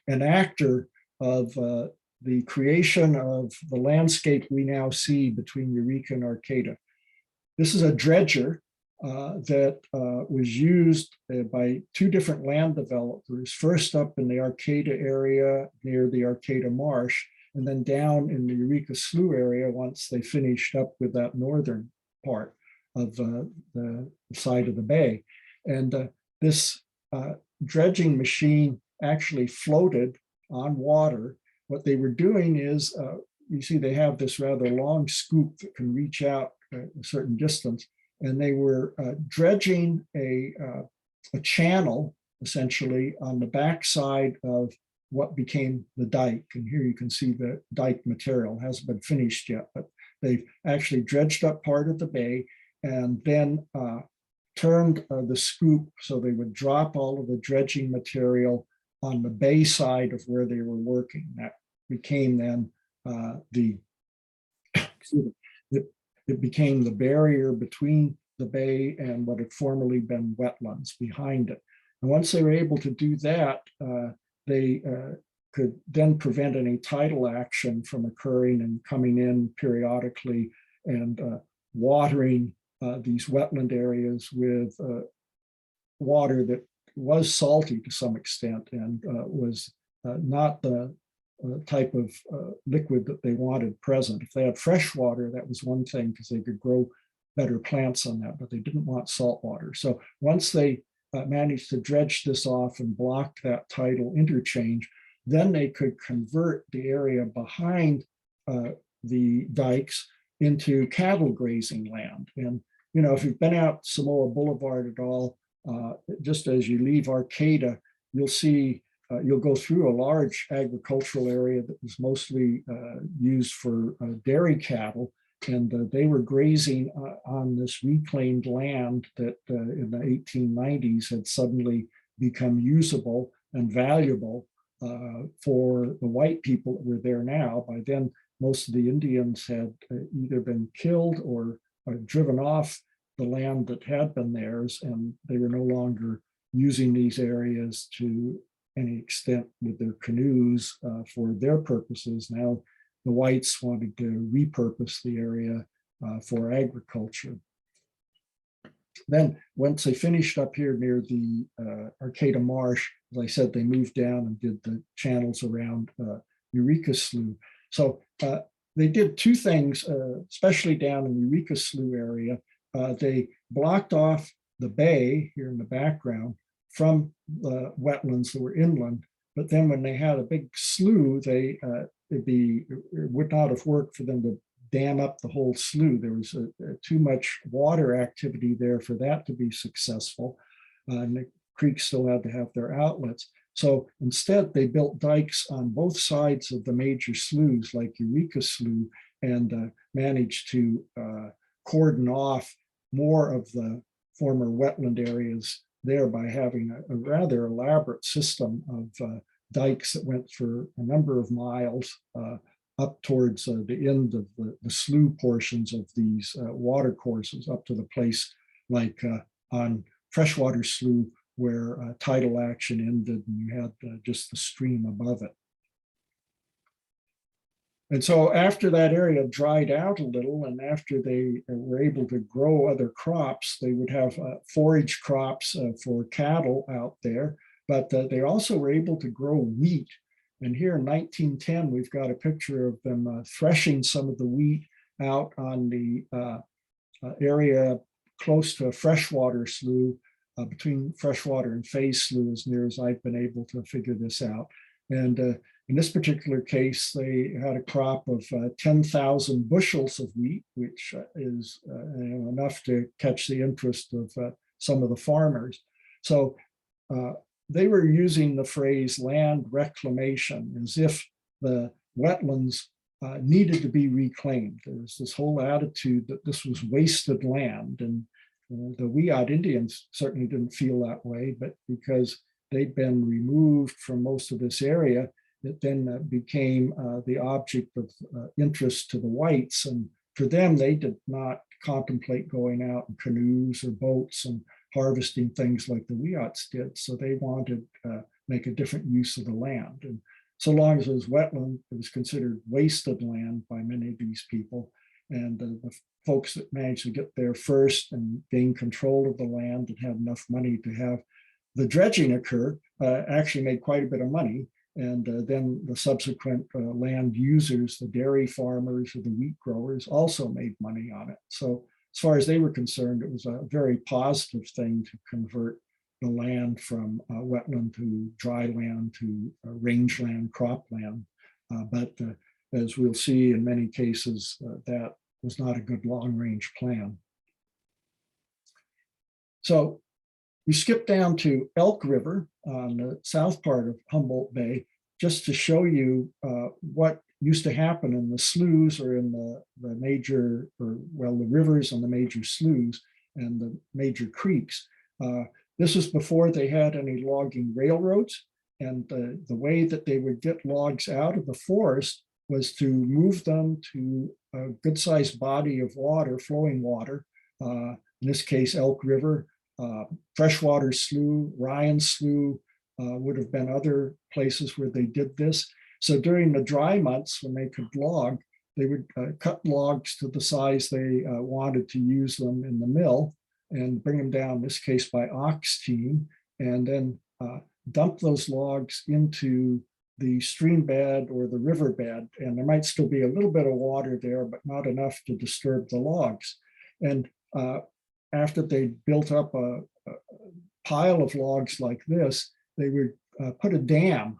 enactor of the creation of the landscape we now see between Eureka and Arcata. This is a dredger that was used by two different land developers, first up in the Arcata area near the Arcata Marsh, and then down in the Eureka Slough area once they finished up with that northern part of the side of the bay. And this dredging machine actually floated on water. What they were doing is, you see they have this rather long scoop that can reach out a certain distance, and they were dredging a channel essentially on the backside of what became the dike. And here you can see the dike material hasn't been finished yet, but they've actually dredged up part of the bay and then turned the scoop so they would drop all of the dredging material on the bay side of where they were working. That became then it became the barrier between the bay and what had formerly been wetlands behind it. And once they were able to do that, they could then prevent any tidal action from occurring and coming in periodically and watering these wetland areas with water that was salty to some extent and was not the type of liquid that they wanted present. If they had fresh water, that was one thing because they could grow better plants on that, but they didn't want salt water. So once they managed to dredge this off and block that tidal interchange, then they could convert the area behind the dikes into cattle grazing land. And, you know, if you've been out Samoa Boulevard at all, just as you leave Arcata, you'll see, you'll go through a large agricultural area that was mostly used for dairy cattle. And they were grazing on this reclaimed land that in the 1890s had suddenly become usable and valuable for the white people that were there now. By then, most of the Indians had either been killed or driven off the land that had been theirs, and they were no longer using these areas to any extent with their canoes for their purposes. Now, the whites wanted to repurpose the area for agriculture. Then once they finished up here near the Arcata Marsh, as I said, they moved down and did the channels around Eureka Slough. So they did two things, especially down in the Eureka Slough area. They blocked off the bay here in the background from the wetlands that were inland. But then when they had a big slough, it would not have worked for them to dam up the whole slough. There was too much water activity there for that to be successful. And the creeks still had to have their outlets. So instead, they built dikes on both sides of the major sloughs like Eureka Slough and managed to cordon off more of the former wetland areas there by having a rather elaborate system of dikes that went for a number of miles up towards the end of the slough portions of these water courses, up to the place like on Freshwater Slough where tidal action ended and you had just the stream above it. And so after that area dried out a little and after they were able to grow other crops, they would have forage crops for cattle out there, but they also were able to grow wheat. And here in 1910, we've got a picture of them threshing some of the wheat out on the area close to Freshwater Slough, between Freshwater and Fays Slough, as near as I've been able to figure this out. And in this particular case, they had a crop of 10,000 bushels of wheat, which is enough to catch the interest of some of the farmers. So they were using the phrase land reclamation as if the wetlands needed to be reclaimed. There was this whole attitude that this was wasted land, and the Wiyot Indians certainly didn't feel that way, but because they'd been removed from most of this area, it then became the object of interest to the whites. And for them, they did not contemplate going out in canoes or boats and harvesting things like the Wiyots did. So they wanted to make a different use of the land. And so long as it was wetland, it was considered wasted land by many of these people. And the folks that managed to get there first and gain control of the land and have enough money to have the dredging occur actually made quite a bit of money. And then the subsequent land users, the dairy farmers or the wheat growers, also made money on it. So as far as they were concerned, it was a very positive thing to convert the land from wetland to dry land to rangeland, cropland. But as we'll see in many cases, that was not a good long-range plan. So we skip down to Elk River on the south part of Humboldt Bay, just to show you what used to happen in the sloughs or in the major, or well, the rivers and the major sloughs and the major creeks. This was before they had any logging railroads. And the way that they would get logs out of the forest was to move them to a good-sized body of water, flowing water, in this case, Elk River, Freshwater Slough, Ryan Slough, would have been other places where they did this. So during the dry months when they could log, they would cut logs to the size they wanted to use them in the mill and bring them down, in this case by ox team, and then dump those logs into the stream bed or the river bed. And there might still be a little bit of water there, but not enough to disturb the logs. And after they built up a pile of logs like this, they would put a dam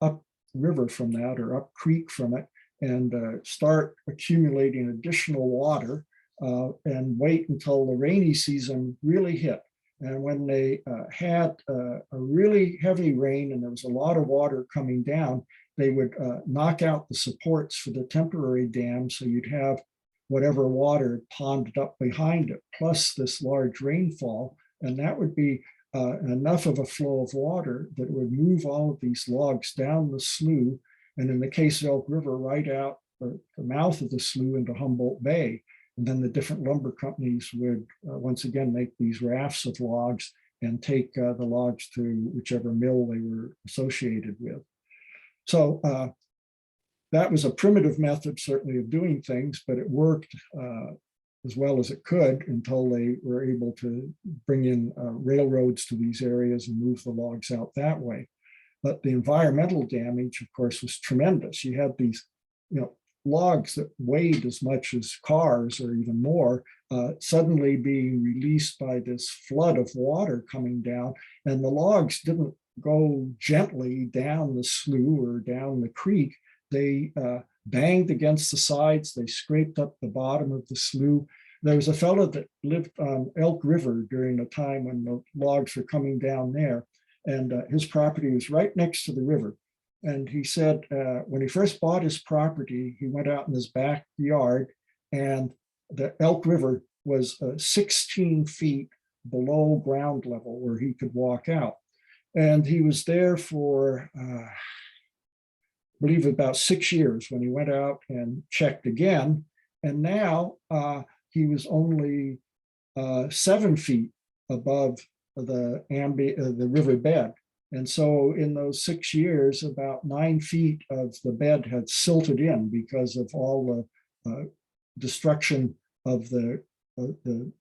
up river from that or up creek from it and start accumulating additional water and wait until the rainy season really hit. And when they had a really heavy rain and there was a lot of water coming down, they would knock out the supports for the temporary dam. So you'd have whatever water ponded up behind it, plus this large rainfall. And that would be enough of a flow of water that would move all of these logs down the slough. And in the case of Elk River, right out the mouth of the slough into Humboldt Bay. And then the different lumber companies would once again make these rafts of logs and take the logs to whichever mill they were associated with. So that was a primitive method, certainly, of doing things, but it worked as well as it could until they were able to bring in railroads to these areas and move the logs out that way. But the environmental damage, of course, was tremendous. You had these, logs that weighed as much as cars or even more, suddenly being released by this flood of water coming down. And the logs didn't go gently down the slough or down the creek. They banged against the sides. They scraped up the bottom of the slough. There was a fellow that lived on Elk River during the time when the logs were coming down there. And his property was right next to the river. And he said when he first bought his property, he went out in his backyard and the Elk River was 16 feet below ground level where he could walk out. And he was there for, I believe, about 6 years when he went out and checked again. And now he was only 7 feet above the river bed. And so in those 6 years, about 9 feet of the bed had silted in because of all the destruction of the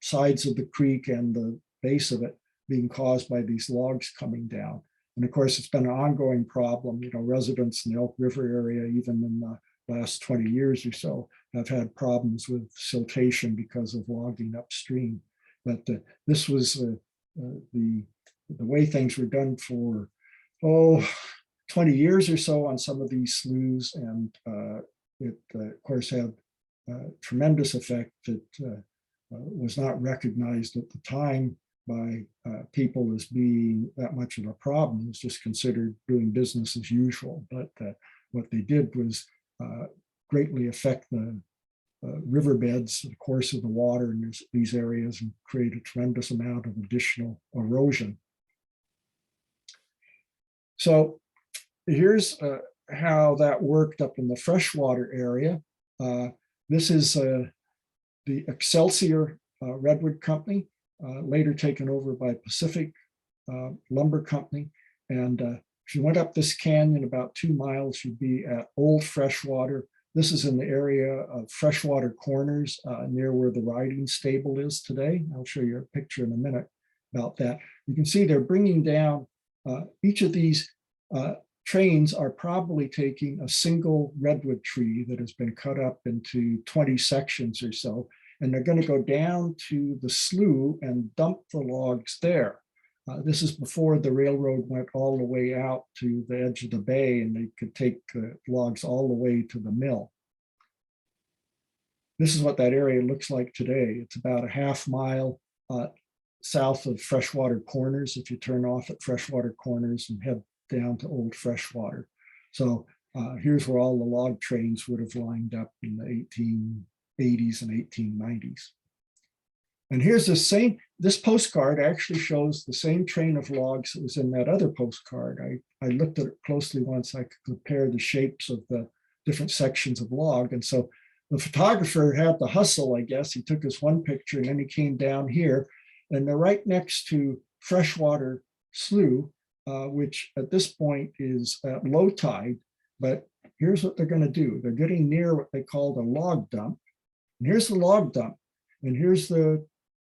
sides of the creek and the base of it being caused by these logs coming down. And of course, it's been an ongoing problem. Residents in the Elk River area, even in the last 20 years or so, have had problems with siltation because of logging upstream. But this was the way things were done for 20 years or so on some of these sloughs, and it of course had a tremendous effect that was not recognized at the time by people as being that much of a problem. It was just considered doing business as usual. But what they did was greatly affect the riverbeds, the course of the water in these areas, and create a tremendous amount of additional erosion. So here's how that worked up in the freshwater area. This is the Excelsior Redwood Company, later taken over by Pacific Lumber Company. And if you went up this canyon about 2 miles, you'd be at Old Freshwater. This is in the area of Freshwater Corners, near where the riding stable is today. I'll show you a picture in a minute about that. You can see they're bringing down each of these trains are probably taking a single redwood tree that has been cut up into 20 sections or so, and they're going to go down to the slough and dump the logs there. This is before the railroad went all the way out to the edge of the bay, and they could take logs all the way to the mill. This is what that area looks like today. It's about a half mile south of Freshwater Corners if you turn off at Freshwater Corners and head down to Old Freshwater. So here's where all the log trains would have lined up in the 1880s and 1890s. And here's this postcard actually shows the same train of logs that was in that other postcard. I looked at it closely once. I could compare the shapes of the different sections of log. And so the photographer had to hustle, I guess. He took his one picture and then he came down here, and they're right next to Freshwater Slough, which at this point is at low tide. But here's what they're going to do. They're getting near what they call the log dump. And here's the log dump. And here's the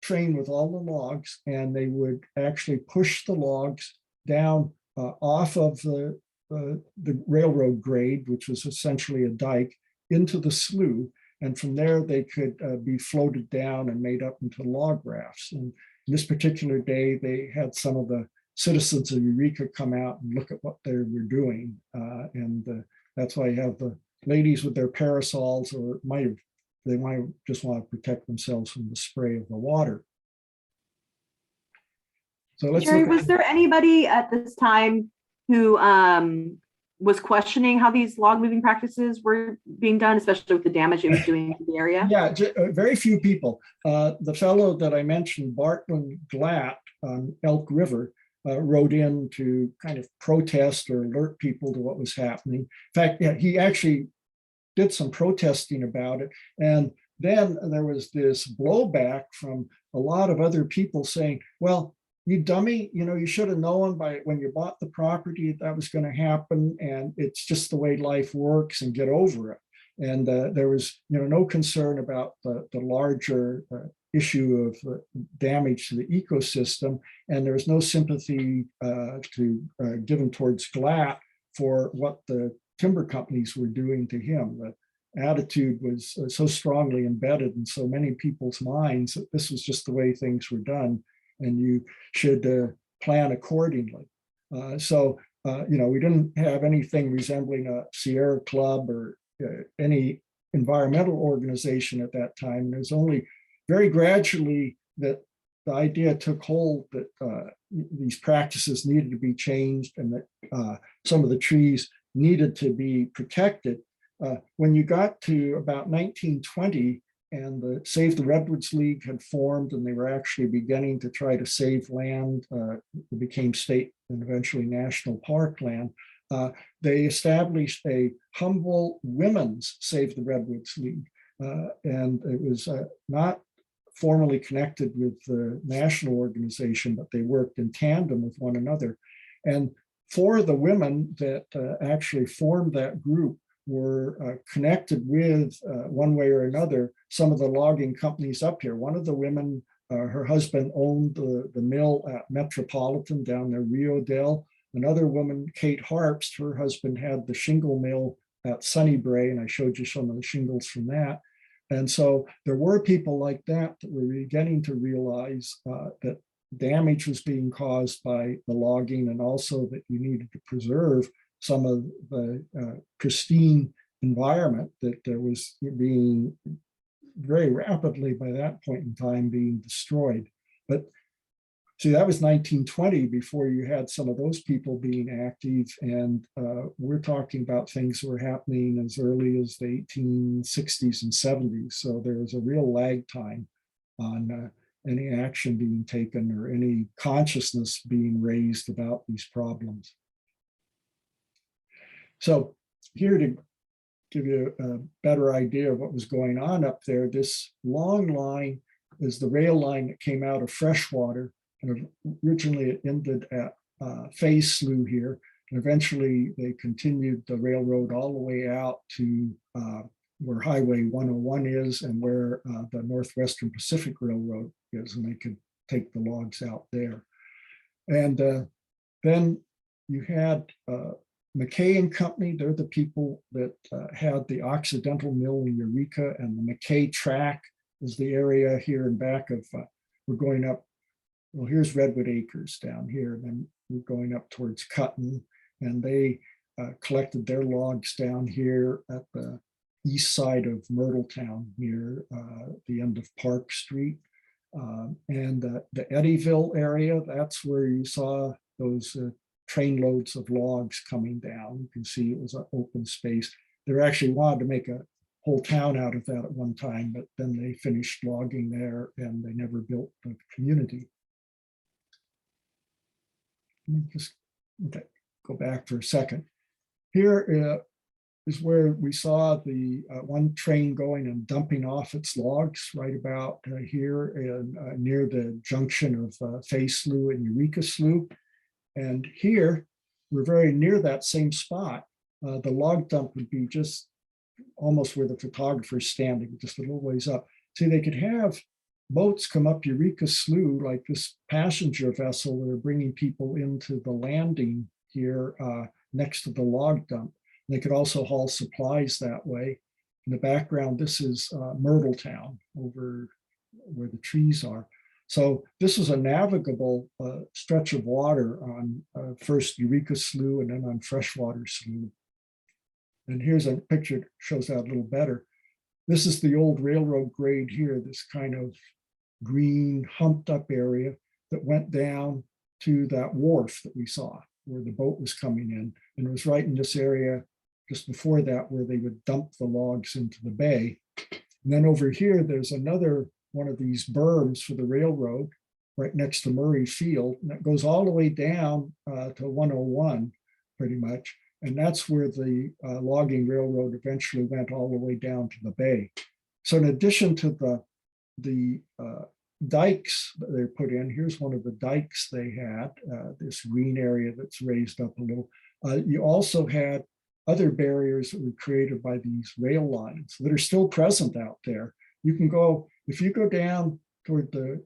train with all the logs. And they would actually push the logs down off of the railroad grade, which was essentially a dike, into the slough. And from there, they could be floated down and made up into log rafts. And this particular day, they had some of the citizens of Eureka come out and look at what they were doing. And that's why you have the ladies with their parasols, or they might just want to protect themselves from the spray of the water. So let's Jerry, was there anybody at this time who was questioning how these log moving practices were being done, especially with the damage it was doing to the area? Yeah, very few people. The fellow that I mentioned, Bartland Glatt on Elk River, wrote in to kind of protest or alert people to what was happening. In fact, yeah, he actually did some protesting about it. And then there was this blowback from a lot of other people saying, well, you dummy, you should have known when you bought the property that was going to happen, and it's just the way life works, and get over it. And there was no concern about the larger issue of damage to the ecosystem, and there was no sympathy given towards Glatt for what the timber companies were doing to him. The attitude was so strongly embedded in so many people's minds that this was just the way things were done, and you should plan accordingly. So we didn't have anything resembling a Sierra Club or any environmental organization at that time. There's only very gradually that the idea took hold that these practices needed to be changed, and that some of the trees needed to be protected. When you got to about 1920, and the Save the Redwoods League had formed, and they were actually beginning to try to save land. It became state and eventually national park land. They established a Humboldt Women's Save the Redwoods League. And it was not formally connected with the national organization, but they worked in tandem with one another. And for the women that actually formed that group were connected with, one way or another, some of the logging companies up here. One of the women, her husband owned the mill at Metropolitan down near Rio Dell. Another woman, Kate Harpst, her husband had the Shingle Mill at Sunnybray, and I showed you some of the shingles from that. And so there were people like that that were beginning to realize that damage was being caused by the logging, and also that you needed to preserve some of the pristine environment that was being very rapidly by that point in time being destroyed. But See, that was 1920 before you had some of those people being active. And we're talking about things that were happening as early as the 1860s and 70s. So there's a real lag time on any action being taken or any consciousness being raised about these problems. So here to give you a better idea of what was going on up there, this long line is the rail line that came out of Freshwater. And originally it ended at Phase Slough here. And eventually they continued the railroad all the way out to where Highway 101 is and where the Northwestern Pacific Railroad is, and they could take the logs out there. And then you had McKay and Company. They're the people that had the Occidental Mill in Eureka, and the McKay track is the area here in back of, we're going up, well, here's Redwood Acres down here, and then we're going up towards Cutton, and they collected their logs down here at the east side of Myrtletown near the end of Park Street. And the Eddyville area, that's where you saw those train loads of logs coming down. You can see it was an open space. They actually wanted to make a whole town out of that at one time, but then they finished logging there and they never built the community. Let me just go back for a second. Here is where we saw the one train going and dumping off its logs right about here and near the junction of Phase Slough and Eureka Slough. And here, we're very near that same spot. The log dump would be just almost where the photographer's standing, just a little ways up. See, they could have boats come up Eureka Slough, like this passenger vessel that are bringing people into the landing here next to the log dump. They could also haul supplies that way. In the background, this is Myrtletown over where the trees are. So this is a navigable stretch of water on first Eureka Slough and then on Freshwater Slough. And here's a picture that shows that a little better. This is the old railroad grade here, this kind of green humped up area that went down to that wharf that we saw where the boat was coming in. And it was right in this area just before that where they would dump the logs into the bay. And then over here, there's another one of these berms for the railroad right next to Murray Field. And that goes all the way down to 101 pretty much. And that's where the logging railroad eventually went all the way down to the bay. So in addition to the dikes that they put in, here's one of the dikes they had, this green area that's raised up a little. You also had other barriers that were created by these rail lines that are still present out there. You can go, if you go down toward the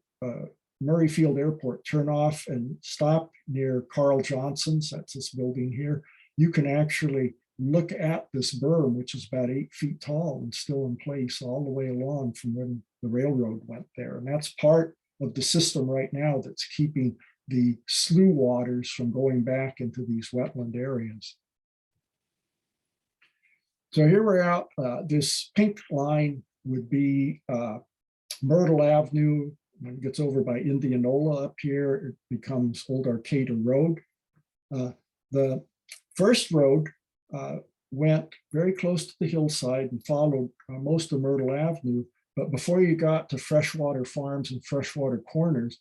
Murray Field Airport, turn off and stop near Carl Johnson's, that's this building here, you can actually look at this berm, which is about 8 feet tall and still in place all the way along from when the railroad went there. And that's part of the system right now that's keeping the slough waters from going back into these wetland areas. So here we're out, this pink line would be Myrtle Avenue. When it gets over by Indianola up here, it becomes Old Arcata Road. The first road went very close to the hillside and followed most of Myrtle Avenue. But before you got to Freshwater Farms and Freshwater Corners,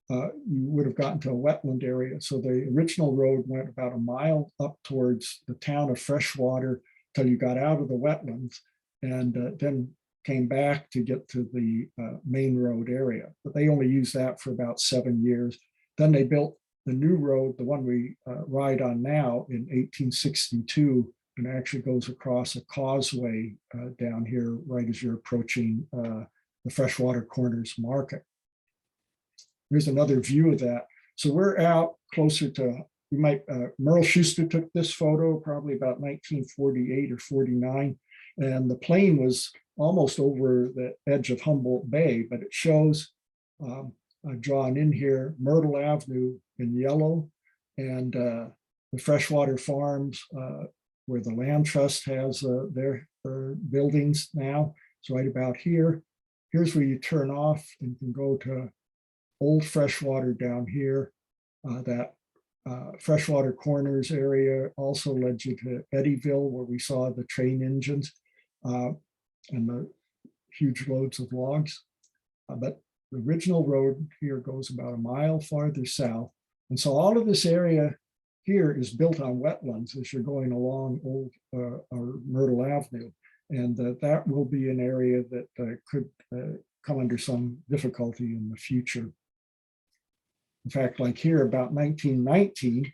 you would have gotten to a wetland area. So the original road went about a mile up towards the town of Freshwater till you got out of the wetlands, and then came back to get to the main road area. But they only used that for about 7 years. Then they built the new road, the one we ride on now, in 1862, and actually goes across a causeway down here right as you're approaching the Freshwater Corners Market. Here's another view of that. So we're out closer to, we might, Merle Schuster took this photo probably about 1948 or 49, and the plane was almost over the edge of Humboldt Bay, but it shows drawn in here Myrtle Avenue in yellow, and the Freshwater Farms where the Land Trust has their buildings now. It's right about here. Here's where you turn off and can go to old Freshwater down here. That Freshwater Corners area also led you to Eddyville, where we saw the train engines and the huge loads of logs. But the original road here goes about a mile farther south. And so all of this area here is built on wetlands as you're going along old Myrtle Avenue. And that will be an area that could come under some difficulty in the future. In fact, like here about 1919,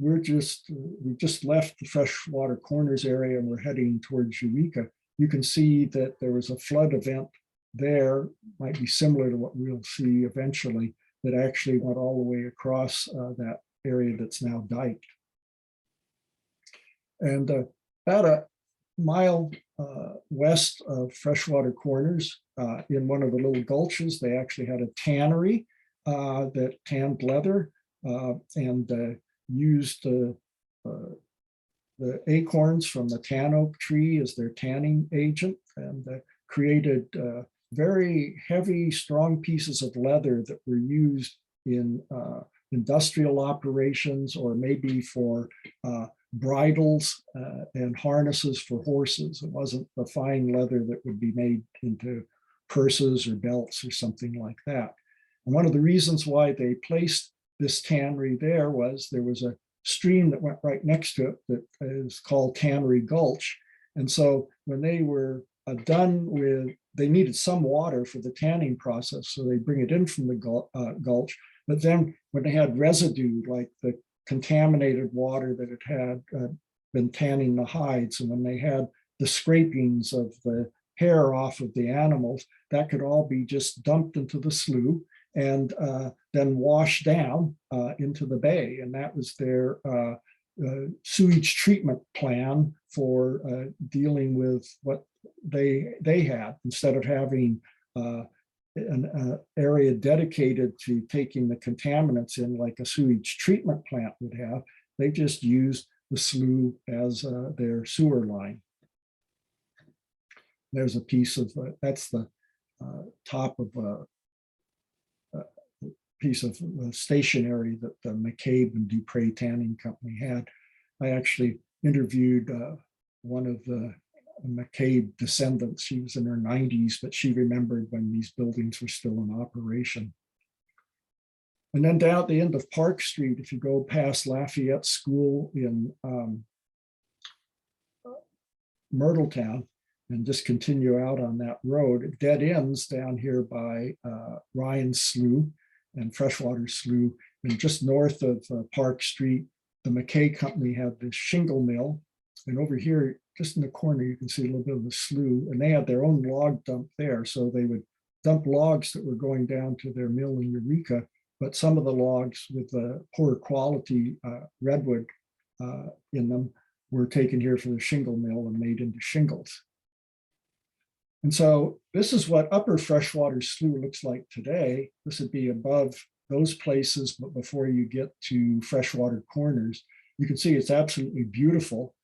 we just left the Freshwater Corners area and we're heading towards Eureka. You can see that there was a flood event there, might be similar to what we'll see eventually, that actually went all the way across that area that's now diked. And about a mile west of Freshwater Corners, in one of the little gulches, they actually had a tannery that tanned leather and used the acorns from the tan oak tree as their tanning agent, and created very heavy, strong pieces of leather that were used in industrial operations, or maybe for bridles and harnesses for horses. It wasn't the fine leather that would be made into purses or belts or something like that. And one of the reasons why they placed this tannery there was a stream that went right next to it that is called Tannery Gulch. And so when they were done with, they needed some water for the tanning process, so they bring it in from the gulch. But then when they had residue, like the contaminated water that it had been tanning the hides, and when they had the scrapings of the hair off of the animals, that could all be just dumped into the slough and then washed down into the bay. And that was their sewage treatment plan for dealing with what they had. Instead of having an area dedicated to taking the contaminants in like a sewage treatment plant would have, they just used the slough as their sewer line. There's a piece of, that's the top of a piece of stationery that the McCabe and Dupre Tanning Company had. I actually interviewed one of the McCabe descendants. She was in her 90s, but she remembered when these buildings were still in operation. And then down at the end of Park Street, if you go past Lafayette School in Myrtletown and just continue out on that road, it dead ends down here by Ryan Slough and Freshwater Slough. And just north of Park Street, the McKay Company had this Shingle Mill. And over here, just in the corner, you can see a little bit of the slough, and they had their own log dump there. So they would dump logs that were going down to their mill in Eureka, but some of the logs with the poor quality redwood in them were taken here for the shingle mill and made into shingles. And so this is what Upper Freshwater Slough looks like today. This would be above those places, but before you get to Freshwater Corners, you can see it's absolutely beautiful.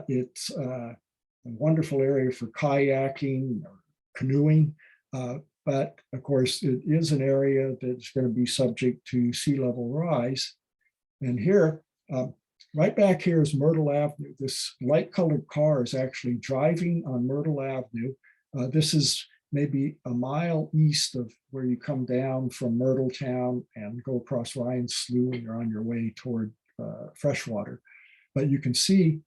It's a wonderful area for kayaking or canoeing, but of course it is an area that's going to be subject to sea level rise. And here, right back here is Myrtle Avenue. This light colored car is actually driving on Myrtle Avenue. This is maybe a mile east of where you come down from Myrtletown and go across Ryan Slough and you're on your way toward Freshwater. But you can see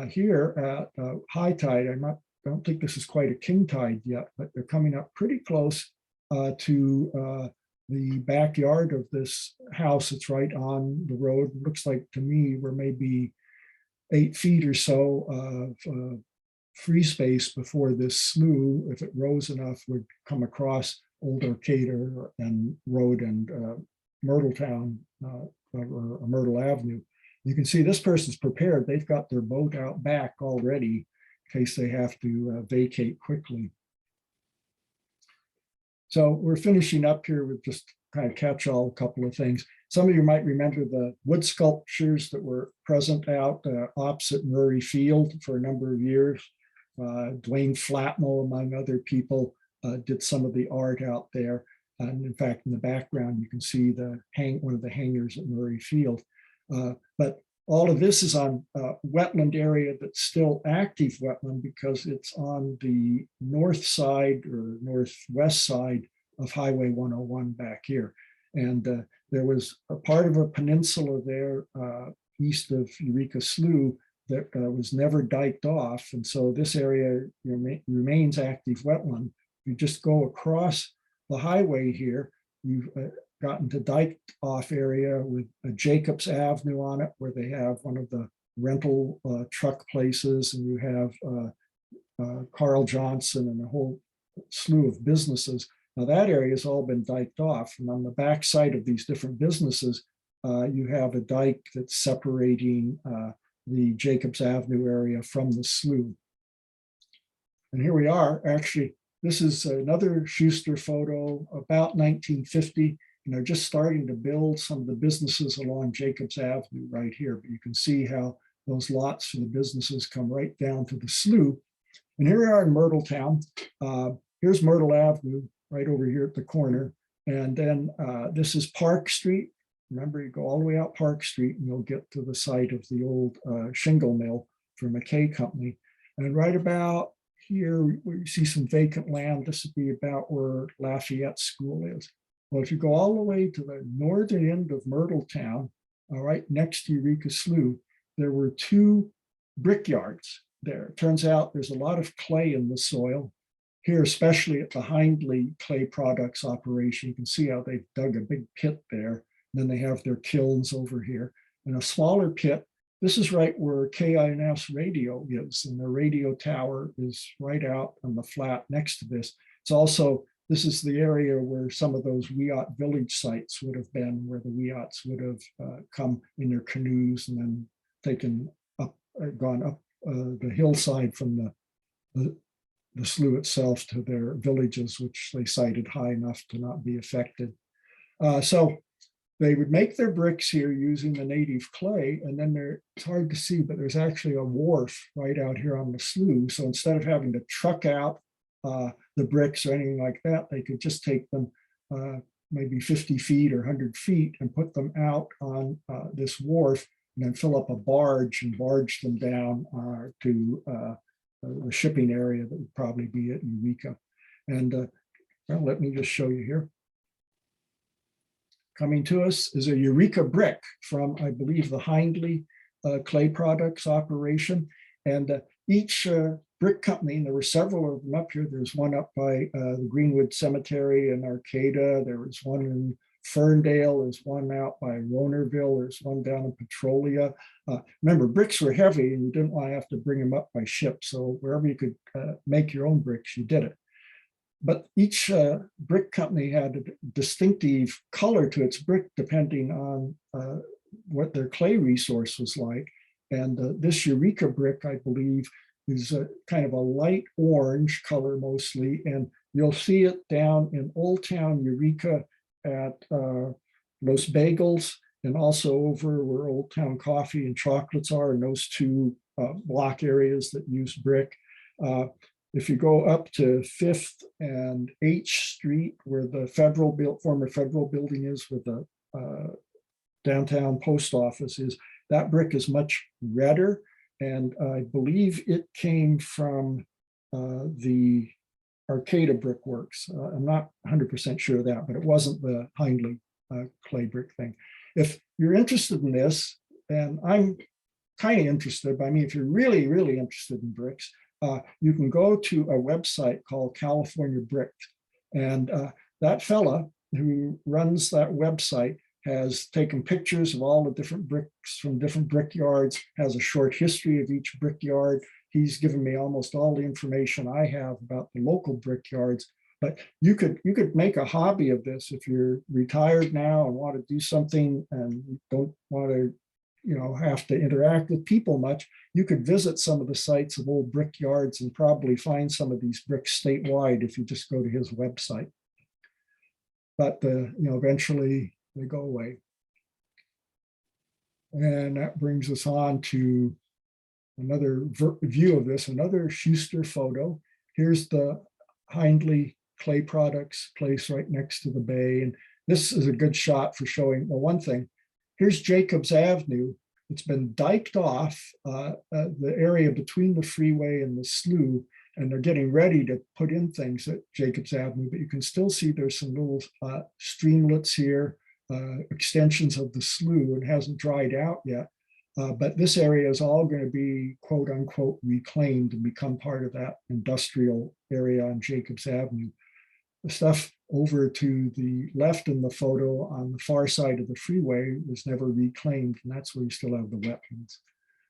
here at high tide, I don't think this is quite a king tide yet, but they're coming up pretty close to the backyard of this house. It's right on the road. It looks like to me we're maybe 8 feet or so of free space before this slough, if it rose enough, would come across Old Arcata and Road and Myrtletown or Myrtle Avenue. You can see this person's prepared. They've got their boat out back already in case they have to vacate quickly. So we're finishing up here with just kind of catch all a couple of things. Some of you might remember the wood sculptures that were present out opposite Murray Field for a number of years. Dwayne Flatmo, among other people, did some of the art out there. And in fact, in the background, you can see one of the hangars at Murray Field. But all of this is on wetland area that's still active wetland because it's on the north side or northwest side of Highway 101 back here. And there was a part of a peninsula there east of Eureka Slough that was never diked off. And so this area remains active wetland. You just go across the highway here, you've gotten to diked off area with a Jacobs Avenue on it, where they have one of the rental truck places, and you have Carl Johnson and a whole slew of businesses. Now that area has all been diked off, and on the back side of these different businesses, you have a dike that's separating the Jacobs Avenue area from the slough. And here we are. Actually, this is another Schuster photo about 1950. And they're just starting to build some of the businesses along Jacobs Avenue right here. But you can see how those lots for the businesses come right down to the slough. And here we are in Myrtletown. Here's Myrtle Avenue right over here at the corner. And then this is Park Street. Remember, you go all the way out Park Street and you'll get to the site of the old Shingle Mill for McKay Company. And right about here, we see some vacant land. This would be about where Lafayette School is. Well, if you go all the way to the northern end of Myrtletown, right next to Eureka Slough, there were 2 brickyards there. It turns out there's a lot of clay in the soil here, especially at the Hindley Clay Products operation. You can see how they've dug a big pit there. And then they have their kilns over here. And a smaller pit, this is right where KINS radio is, and the radio tower is right out on the flat next to this. It's also, this is the area where some of those Wiyot village sites would have been, where the Wiyots would have come in their canoes and then taken up, gone up the hillside from the slough itself to their villages, which they sited high enough to not be affected. So they would make their bricks here using the native clay, and then it's hard to see, but there's actually a wharf right out here on the slough. So instead of having to truck out the bricks or anything like that, they could just take them maybe 50 feet or 100 feet and put them out on this wharf, and then fill up a barge and barge them down to the shipping area that would probably be at Eureka. And well, let me just show you here. Coming to us is a Eureka brick from, I believe, the Hindley Clay Products operation. And each brick company, and there were several of them up here. There's one up by the Greenwood Cemetery in Arcata. There was one in Ferndale. There's one out by Ronerville. There's one down in Petrolia. Remember, bricks were heavy and you didn't want to have to bring them up by ship. So wherever you could make your own bricks, you did it. But each brick company had a distinctive color to its brick depending on what their clay resource was like. And this Eureka brick, I believe, is a kind of a light orange color mostly. And you'll see it down in Old Town Eureka at Los Bagels, and also over where Old Town Coffee and Chocolates are, in those 2 block areas that use brick. If you go up to 5th and H Street, where the former federal building is, where the downtown post office is, that brick is much redder. And I believe it came from the Arcata Brickworks. I'm not 100% sure of that, but it wasn't the Hindley clay brick thing. If you're interested in this, and I'm kind of interested, but I mean, if you're really, really interested in bricks, you can go to a website called California Bricked. And that fella who runs that website has taken pictures of all the different bricks from different brickyards, has a short history of each brickyard. He's given me almost all the information I have about the local brickyards. But you could make a hobby of this if you're retired now and want to do something and don't want to have to interact with people much. You could visit some of the sites of old brickyards and probably find some of these bricks statewide if you just go to his website. But eventually they go away. And that brings us on to another view of this, another Schuster photo. Here's the Hindley clay products place right next to the bay. And this is a good shot for showing, well, one thing, here's Jacobs Avenue. It's been diked off, the area between the freeway and the slough, and they're getting ready to put in things at Jacobs Avenue, but you can still see there's some little streamlets here, extensions of the slough. It hasn't dried out yet, but this area is all going to be quote unquote reclaimed and become part of that industrial area on Jacobs Avenue. The stuff over to the left in the photo on the far side of the freeway was never reclaimed, and that's where you still have the wetlands.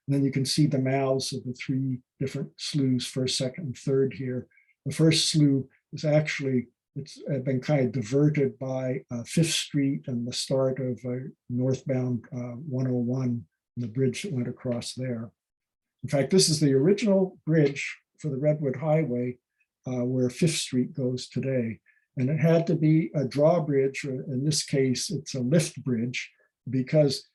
And then you can see the mouths of the three different sloughs, first, second, and third here. The first slough is actually, it's been kind of diverted by 5th Street and the start of northbound 101, and the bridge that went across there. In fact, this is the original bridge for the Redwood Highway where 5th Street goes today. And it had to be a drawbridge, or in this case, it's a lift bridge, because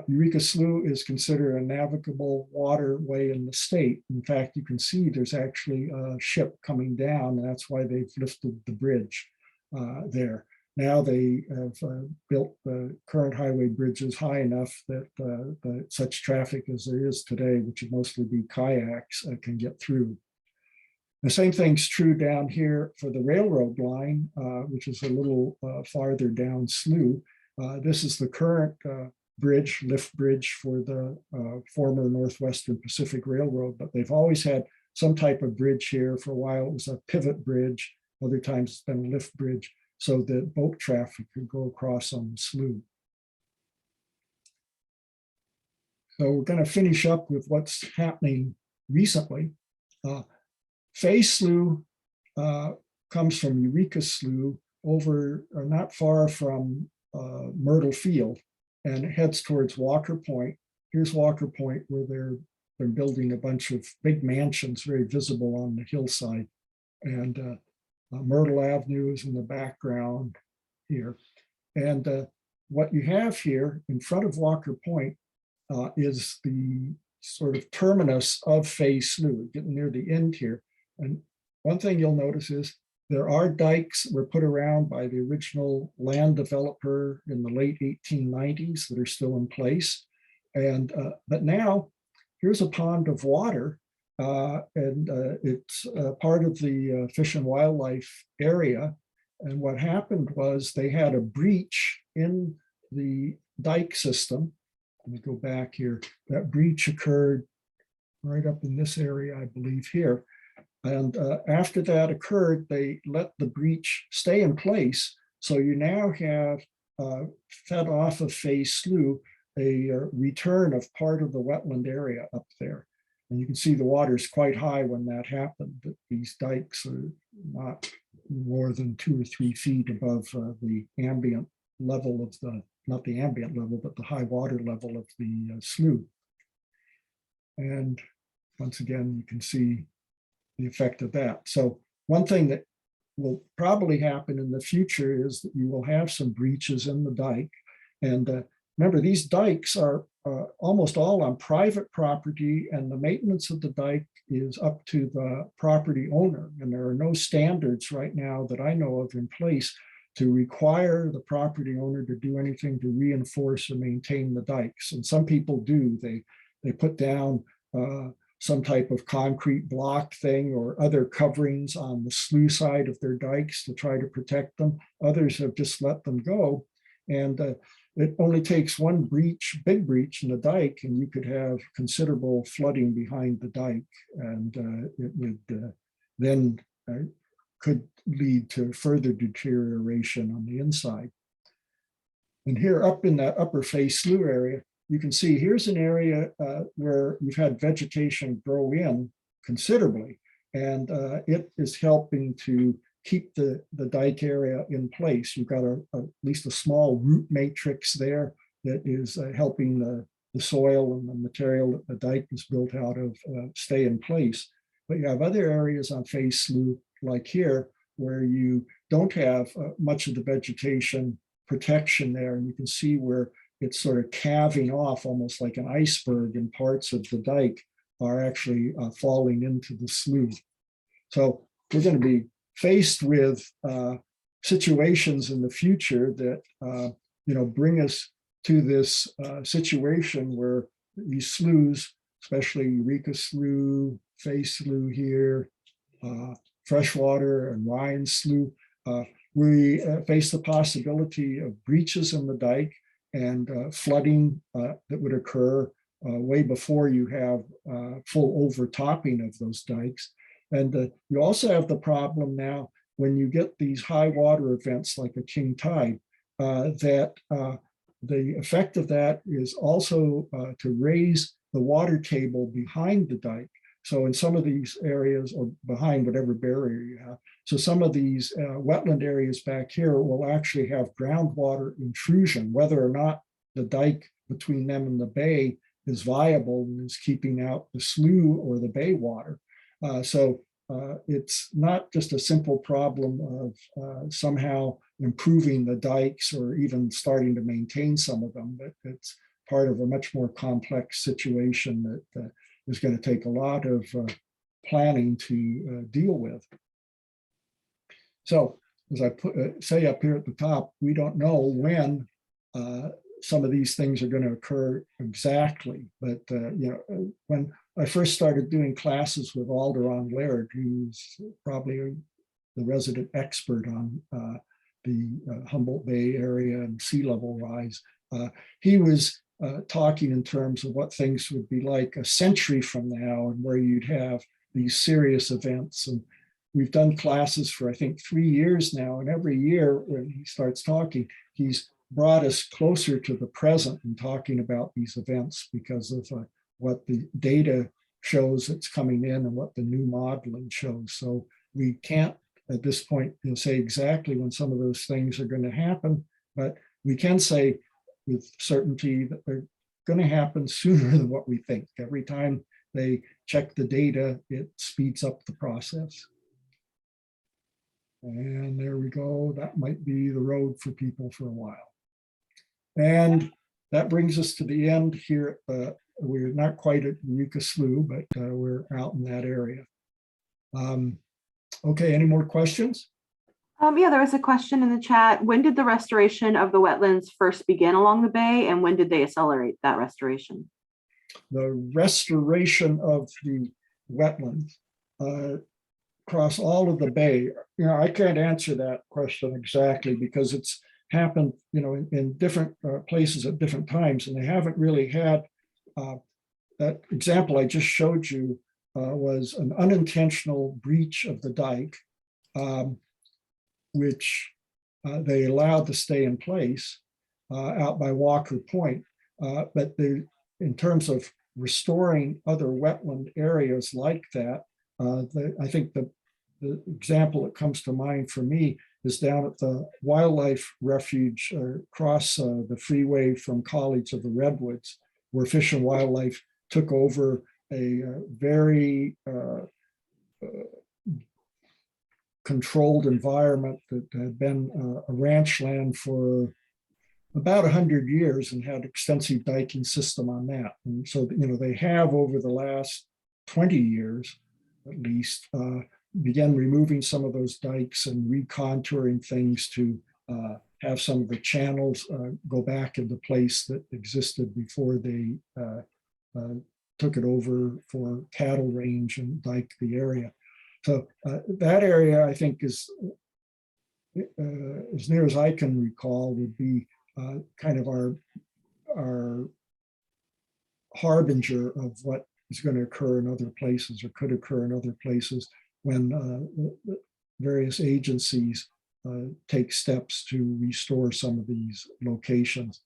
Eureka Slough is considered a navigable waterway in the state. In fact, you can see there's actually a ship coming down, and that's why they've lifted the bridge there. Now they have built the current highway bridges high enough that such traffic as there is today, which would mostly be kayaks, can get through. The same thing's true down here for the railroad line, which is a little farther down slough. This is the current bridge, lift bridge for the former Northwestern Pacific Railroad, but they've always had some type of bridge here. For a while, it was a pivot bridge. Other times it's been a lift bridge so that boat traffic could go across on the slough. So we're going to finish up with what's happening recently. Fay Slough comes from Eureka Slough over, or not far from Myrtle Field, and it heads towards Walker Point. Here's Walker Point, where they're building a bunch of big mansions, very visible on the hillside. And Myrtle Avenue is in the background here. And what you have here in front of Walker Point is the sort of terminus of Fay Slough, getting near the end here. And one thing you'll notice is there are dikes that were put around by the original land developer in the late 1890s that are still in place. And but now here's a pond of water, and it's part of the fish and wildlife area. And what happened was they had a breach in the dike system. Let me go back here. That breach occurred right up in this area, I believe here. And after that occurred, they let the breach stay in place. So you now have fed off of Fay Slough a return of part of the wetland area up there. And you can see the water is quite high when that happened. But these dikes are not more than 2 or 3 feet above the ambient level of the, not the ambient level, but the high water level of the slough. And once again, you can see the effect of that. So one thing that will probably happen in the future is that you will have some breaches in the dike. And remember, these dikes are almost all on private property, and the maintenance of the dike is up to the property owner. And there are no standards right now that I know of in place to require the property owner to do anything to reinforce or maintain the dikes. And some people do. They put down some type of concrete block thing or other coverings on the slough side of their dikes to try to protect them. Others have just let them go. And it only takes one breach, big breach in the dike, and you could have considerable flooding behind the dike. And it would then could lead to further deterioration on the inside. And here up in that upper Fay Slough area, you can see here's an area where you've had vegetation grow in considerably, and it is helping to keep the dike area in place. You've got at least a small root matrix there that is helping the soil and the material that the dike is built out of stay in place. But you have other areas on Fay Slough, like here, where you don't have much of the vegetation protection there, and you can see where it's sort of calving off almost like an iceberg, and parts of the dike are actually falling into the slough. So we're going to be faced with situations in the future that bring us to this situation where these sloughs, especially Eureka Slough, Fay Slough here, Freshwater and Ryan Slough, we face the possibility of breaches in the dike and flooding that would occur way before you have full overtopping of those dikes. And you also have the problem now when you get these high water events like a king tide, that the effect of that is also to raise the water table behind the dike. So in some of these areas, or behind whatever barrier you have, so some of these wetland areas back here will actually have groundwater intrusion, whether or not the dike between them and the bay is viable and is keeping out the slough or the bay water. So it's not just a simple problem of somehow improving the dikes or even starting to maintain some of them, but it's part of a much more complex situation that is going to take a lot of planning to deal with. So as I say up here at the top, we don't know when some of these things are going to occur exactly, but when I first started doing classes with Alderon Laird, who's probably the resident expert on the Humboldt Bay area and sea level rise, he was talking in terms of what things would be like a century from now and where you'd have these serious events. And we've done classes for, I think, 3 years now. And every year when he starts talking, he's brought us closer to the present and talking about these events because of what the data shows that's coming in and what the new modeling shows. So we can't at this point say exactly when some of those things are going to happen, but we can say with certainty that they're going to happen sooner than what we think. Every time they check the data, it speeds up the process. And there we go. That might be the road for people for a while. And that brings us to the end here. We're not quite at Eureka Slough, but we're out in that area. Okay, any more questions? Yeah, there was a question in the chat. When did the restoration of the wetlands first begin along the bay, and when did they accelerate that restoration? The restoration of the wetlands across all of the bay, I can't answer that question exactly because it's happened, in different places at different times, and they haven't really had that example I just showed you was an unintentional breach of the dike, which they allowed to stay in place out by Walker Point. But in terms of restoring other wetland areas like that, I think the example that comes to mind for me is down at the wildlife refuge across the freeway from College of the Redwoods, where Fish and Wildlife took over a very controlled environment that had been a ranch land for about 100 years and had extensive diking system on that. And so, they have over the last 20 years, at least, began removing some of those dikes and recontouring things to have some of the channels go back into place that existed before they took it over for cattle range and dike the area. So that area, I think, is as near as I can recall, would be kind of our harbinger of what is going to occur in other places or could occur in other places when various agencies take steps to restore some of these locations.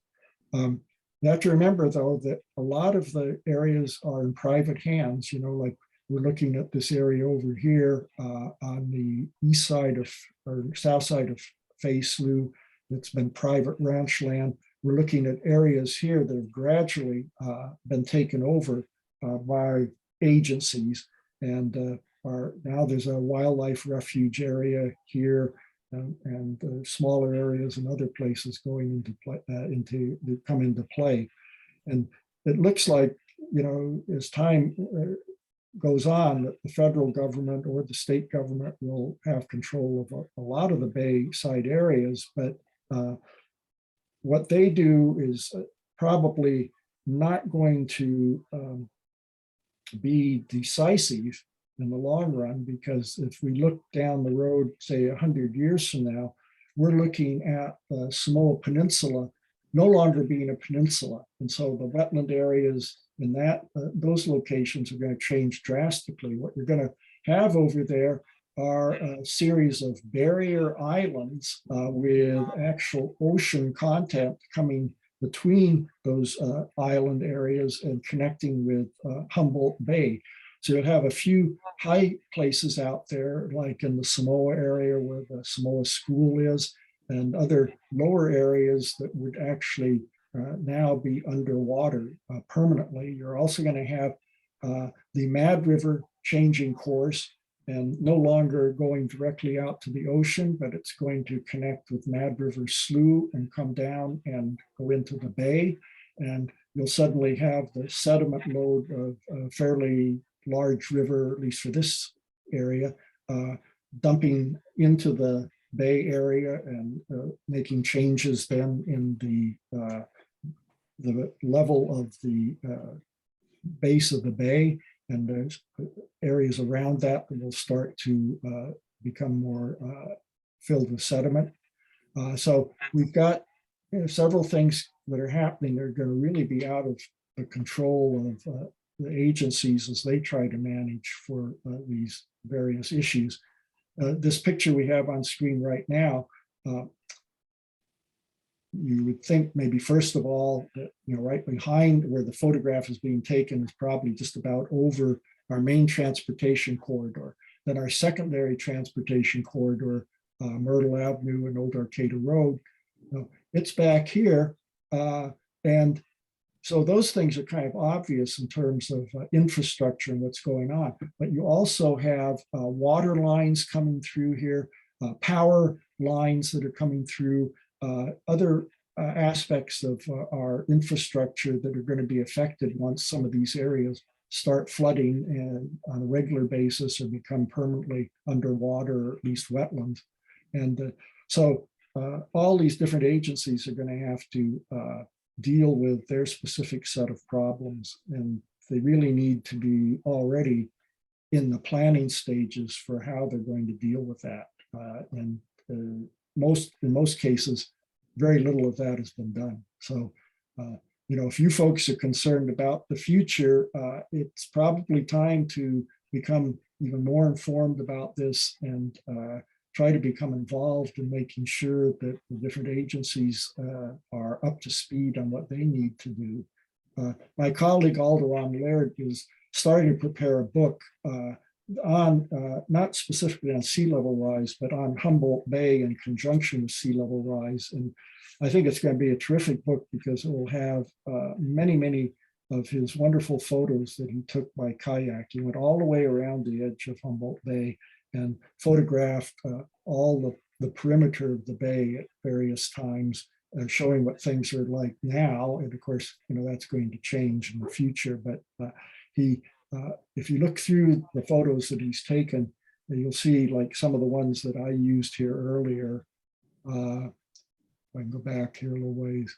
You have to remember, though, that a lot of the areas are in private hands, like we're looking at this area over here on the east side of, or south side of Fay Slough, that's been private ranch land. We're looking at areas here that have gradually been taken over by agencies, and now there's a wildlife refuge area here, and smaller areas and other places going into play, come into play. And it looks like, as time goes on, that the federal government or the state government will have control of a lot of the Bayside areas, but what they do is probably not going to be decisive in the long run, because if we look down the road, say 100 years from now, we're looking at the Samoa Peninsula no longer being a peninsula. And so the wetland areas in that those locations are going to change drastically. What you're going to have over there are a series of barrier islands with actual ocean content coming between those island areas and connecting with Humboldt Bay. So you'll have a few high places out there, like in the Samoa area where the Samoa School is, and other lower areas that would actually now be underwater permanently. You're also going to have the Mad River changing course and no longer going directly out to the ocean, but it's going to connect with Mad River Slough and come down and go into the bay. And you'll suddenly have the sediment load of a fairly large river, at least for this area, dumping into the Bay area and making changes then in the level of the base of the bay, and there's areas around that that will start to become more filled with sediment. So we've got several things that are happening that are going to really be out of the control of the agencies as they try to manage for these various issues. This picture we have on screen right now, you would think maybe first of all that right behind where the photograph is being taken is probably just about over our main transportation corridor. Then our secondary transportation corridor, Myrtle Avenue and Old Arcata Road, it's back here. And so those things are kind of obvious in terms of infrastructure and what's going on. But you also have water lines coming through here, power lines that are coming through, other aspects of our infrastructure that are going to be affected once some of these areas start flooding and on a regular basis or become permanently underwater, or at least wetlands. And so all these different agencies are going to have to deal with their specific set of problems. And they really need to be already in the planning stages for how they're going to deal with that. And in most cases, very little of that has been done. So, if you folks are concerned about the future, it's probably time to become even more informed about this and try to become involved in making sure that the different agencies are up to speed on what they need to do. My colleague Alderon Laird is starting to prepare a book on, not specifically on sea level rise, but on Humboldt Bay in conjunction with sea level rise. And I think it's going to be a terrific book because it will have many, many of his wonderful photos that he took by kayak. He went all the way around the edge of Humboldt Bay and photographed all the perimeter of the bay at various times, showing what things are like now. And of course, that's going to change in the future. But if you look through the photos that he's taken, you'll see like some of the ones that I used here earlier. If I can go back here a little ways.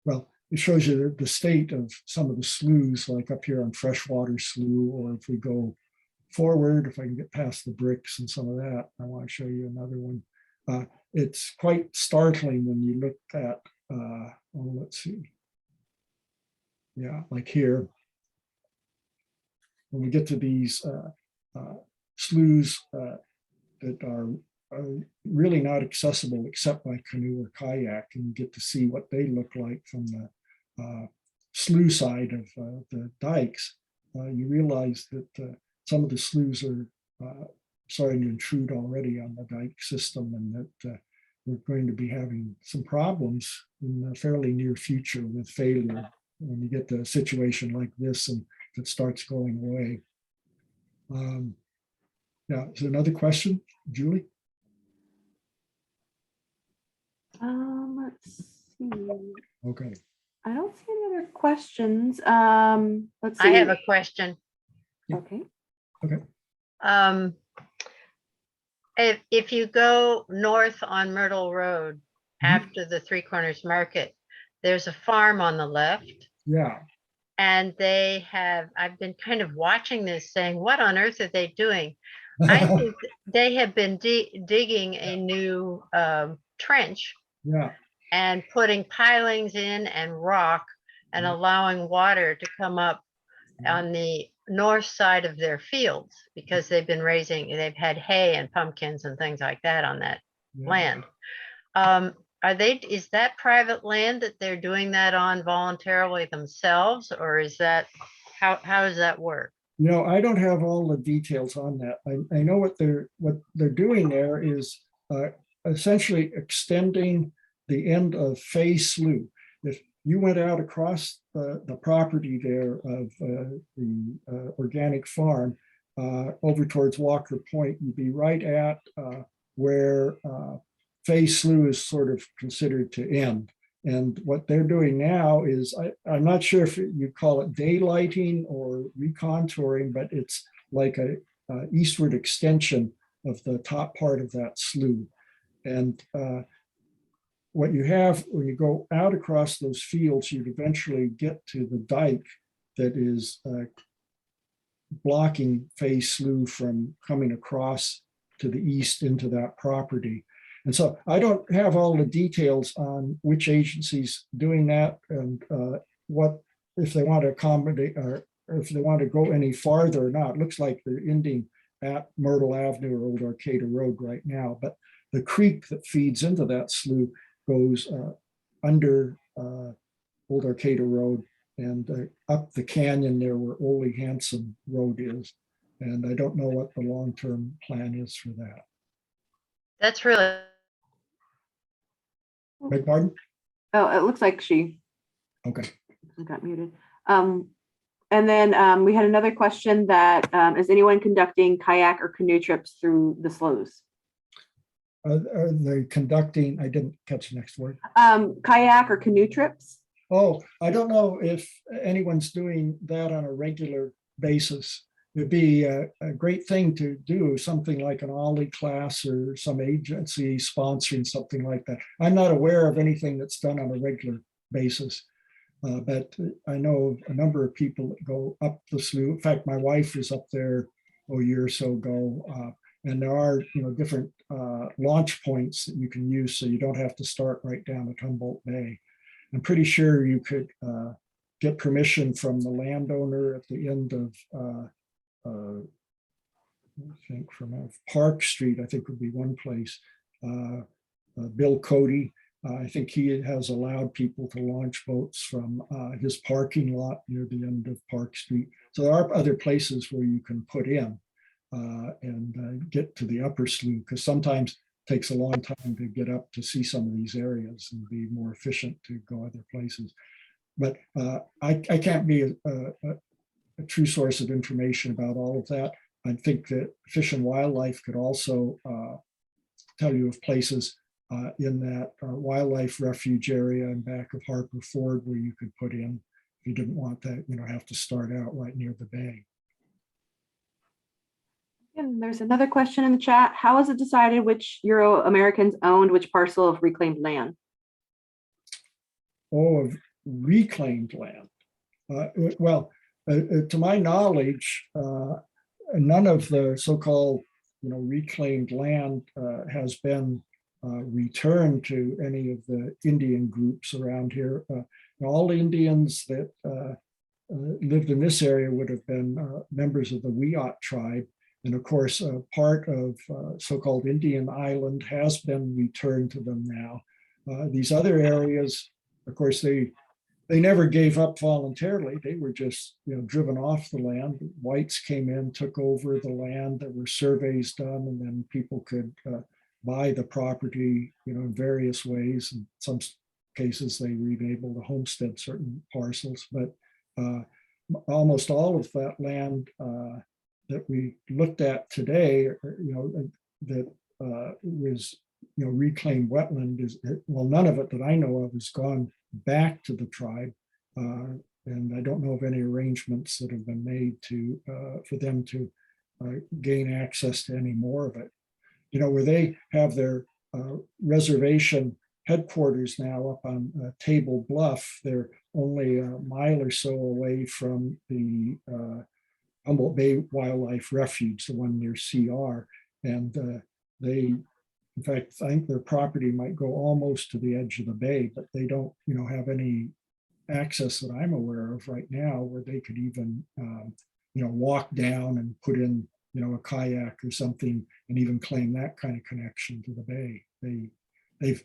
Well, it shows you the state of some of the sloughs, like up here on Freshwater Slough, or if we go forward, if I can get past the bricks and some of that, I want to show you another one. It's quite startling when you look at, let's see. Yeah, like here, when we get to these sloughs that are really not accessible except by canoe or kayak, and you get to see what they look like from the slough side of the dikes, you realize that some of the sloughs are starting to intrude already on the dike system, and that we're going to be having some problems in the fairly near future with failure when you get to a situation like this and if it starts going away. Now, is there another question, Julie? Let's see. Okay. I don't see any other questions. Let's see. I have a question. Okay. Okay. If you go north on Myrtle Road Mhm. after the Three Corners Market, there's a farm on the left. Yeah. And I've been kind of watching this saying, what on earth are they doing? I think they have been digging a new trench Yeah. and putting pilings in and rock and Mhm. allowing water to come up on the north side of their fields because they've had hay and pumpkins and things like that on that Yeah. land. Is that private land that they're doing that on voluntarily themselves, or is that, how does that work? I don't have all the details on that. I know what they're doing there is essentially extending the end of Fay Slough. If you went out across the property there of the organic farm over towards Walker Point, you'd be right at where Fay Slough is sort of considered to end. And what they're doing now is, I'm not sure if you call it daylighting or recontouring, but it's like a eastward extension of the top part of that slough. And what you have when you go out across those fields, you'd eventually get to the dike that is blocking Fay Slough from coming across to the east into that property. And so I don't have all the details on which agency's doing that and what, if they want to accommodate or if they want to go any farther or not. It looks like they're ending at Myrtle Avenue or Old Arcata Road right now, but the creek that feeds into that slough goes under Old Arcata Road and up the canyon there where Ole Hanson Road is. And I don't know what the long-term plan is for that. That's really. Beg pardon? Oh, it looks like she Okay. got muted. And then we had another question that is anyone conducting kayak or canoe trips through the sloughs? Are they conducting, I didn't catch the next word. Kayak or canoe trips? Oh, I don't know if anyone's doing that on a regular basis. It'd be a great thing to do, something like an Ollie class or some agency sponsoring something like that. I'm not aware of anything that's done on a regular basis, but I know a number of people that go up the slough. In fact, my wife was up there a year or so ago, and there are different launch points that you can use, so you don't have to start right down at Humboldt Bay. I'm pretty sure you could get permission from the landowner at the end of I think from Park Street, I think would be one place. Bill Cody, I think he has allowed people to launch boats from his parking lot near the end of Park Street. So there are other places where you can put in and get to the upper slough, because sometimes it takes a long time to get up to see some of these areas and be more efficient to go other places. But I can't be a true source of information about all of that. I think that Fish and Wildlife could also tell you of places in that wildlife refuge area and back of Harper Ford where you could put in if you didn't want that, have to start out right near the bay. And there's another question in the chat. How is it decided which Euro Americans owned which parcel of reclaimed land? Oh, of reclaimed land. Well, to my knowledge, none of the so-called reclaimed land has been returned to any of the Indian groups around here. All Indians that lived in this area would have been members of the Wiyot tribe. And of course, part of so-called Indian Island has been returned to them now. These other areas, of course, they never gave up voluntarily. They were just driven off the land. Whites came in, took over the land. There were surveys done, and then people could buy the property in various ways. In some cases, they were even able to homestead certain parcels. But almost all of that land that we looked at today, that was reclaimed wetland, is none of it that I know of has gone back to the tribe, and I don't know of any arrangements that have been made to for them to gain access to any more of it. You know, where they have their reservation headquarters now up on Table Bluff, they're only a mile or so away from the Humboldt Bay Wildlife Refuge, the one near CR. And they, in fact, I think their property might go almost to the edge of the bay, but they don't, you know, have any access that I'm aware of right now where they could even, you know, walk down and put in, you know, a kayak or something and even claim that kind of connection to the bay. They've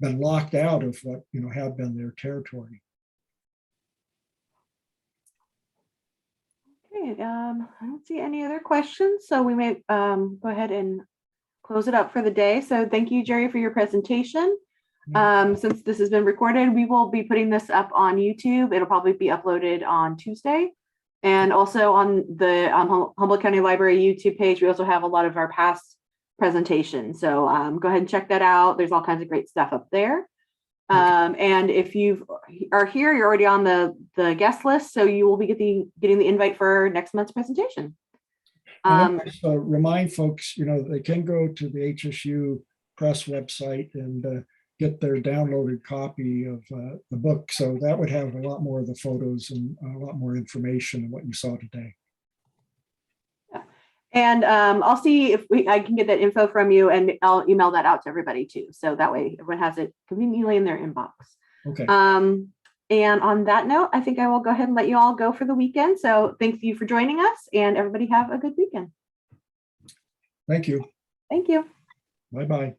been locked out of what, you know, have been their territory. Okay, I don't see any other questions, so we may go ahead and close it up for the day. So thank you, Jerry, for your presentation. Since this has been recorded, we will be putting this up on YouTube. It'll probably be uploaded on Tuesday. And also on the Humboldt County Library YouTube page, we also have a lot of our past presentations. So go ahead and check that out. There's all kinds of great stuff up there. And if you are here, you're already on the guest list, so you will be getting the invite for next month's presentation. Just remind folks, you know, they can go to the HSU Press website and get their downloaded copy of the book. So that would have a lot more of the photos and a lot more information than what you saw today. Yeah. And I'll see if I can get that info from you, and I'll email that out to everybody too. So that way everyone has it conveniently in their inbox. Okay. And on that note, I think I will go ahead and let you all go for the weekend. So thank you for joining us, and everybody have a good weekend. Thank you. Thank you. Bye-bye.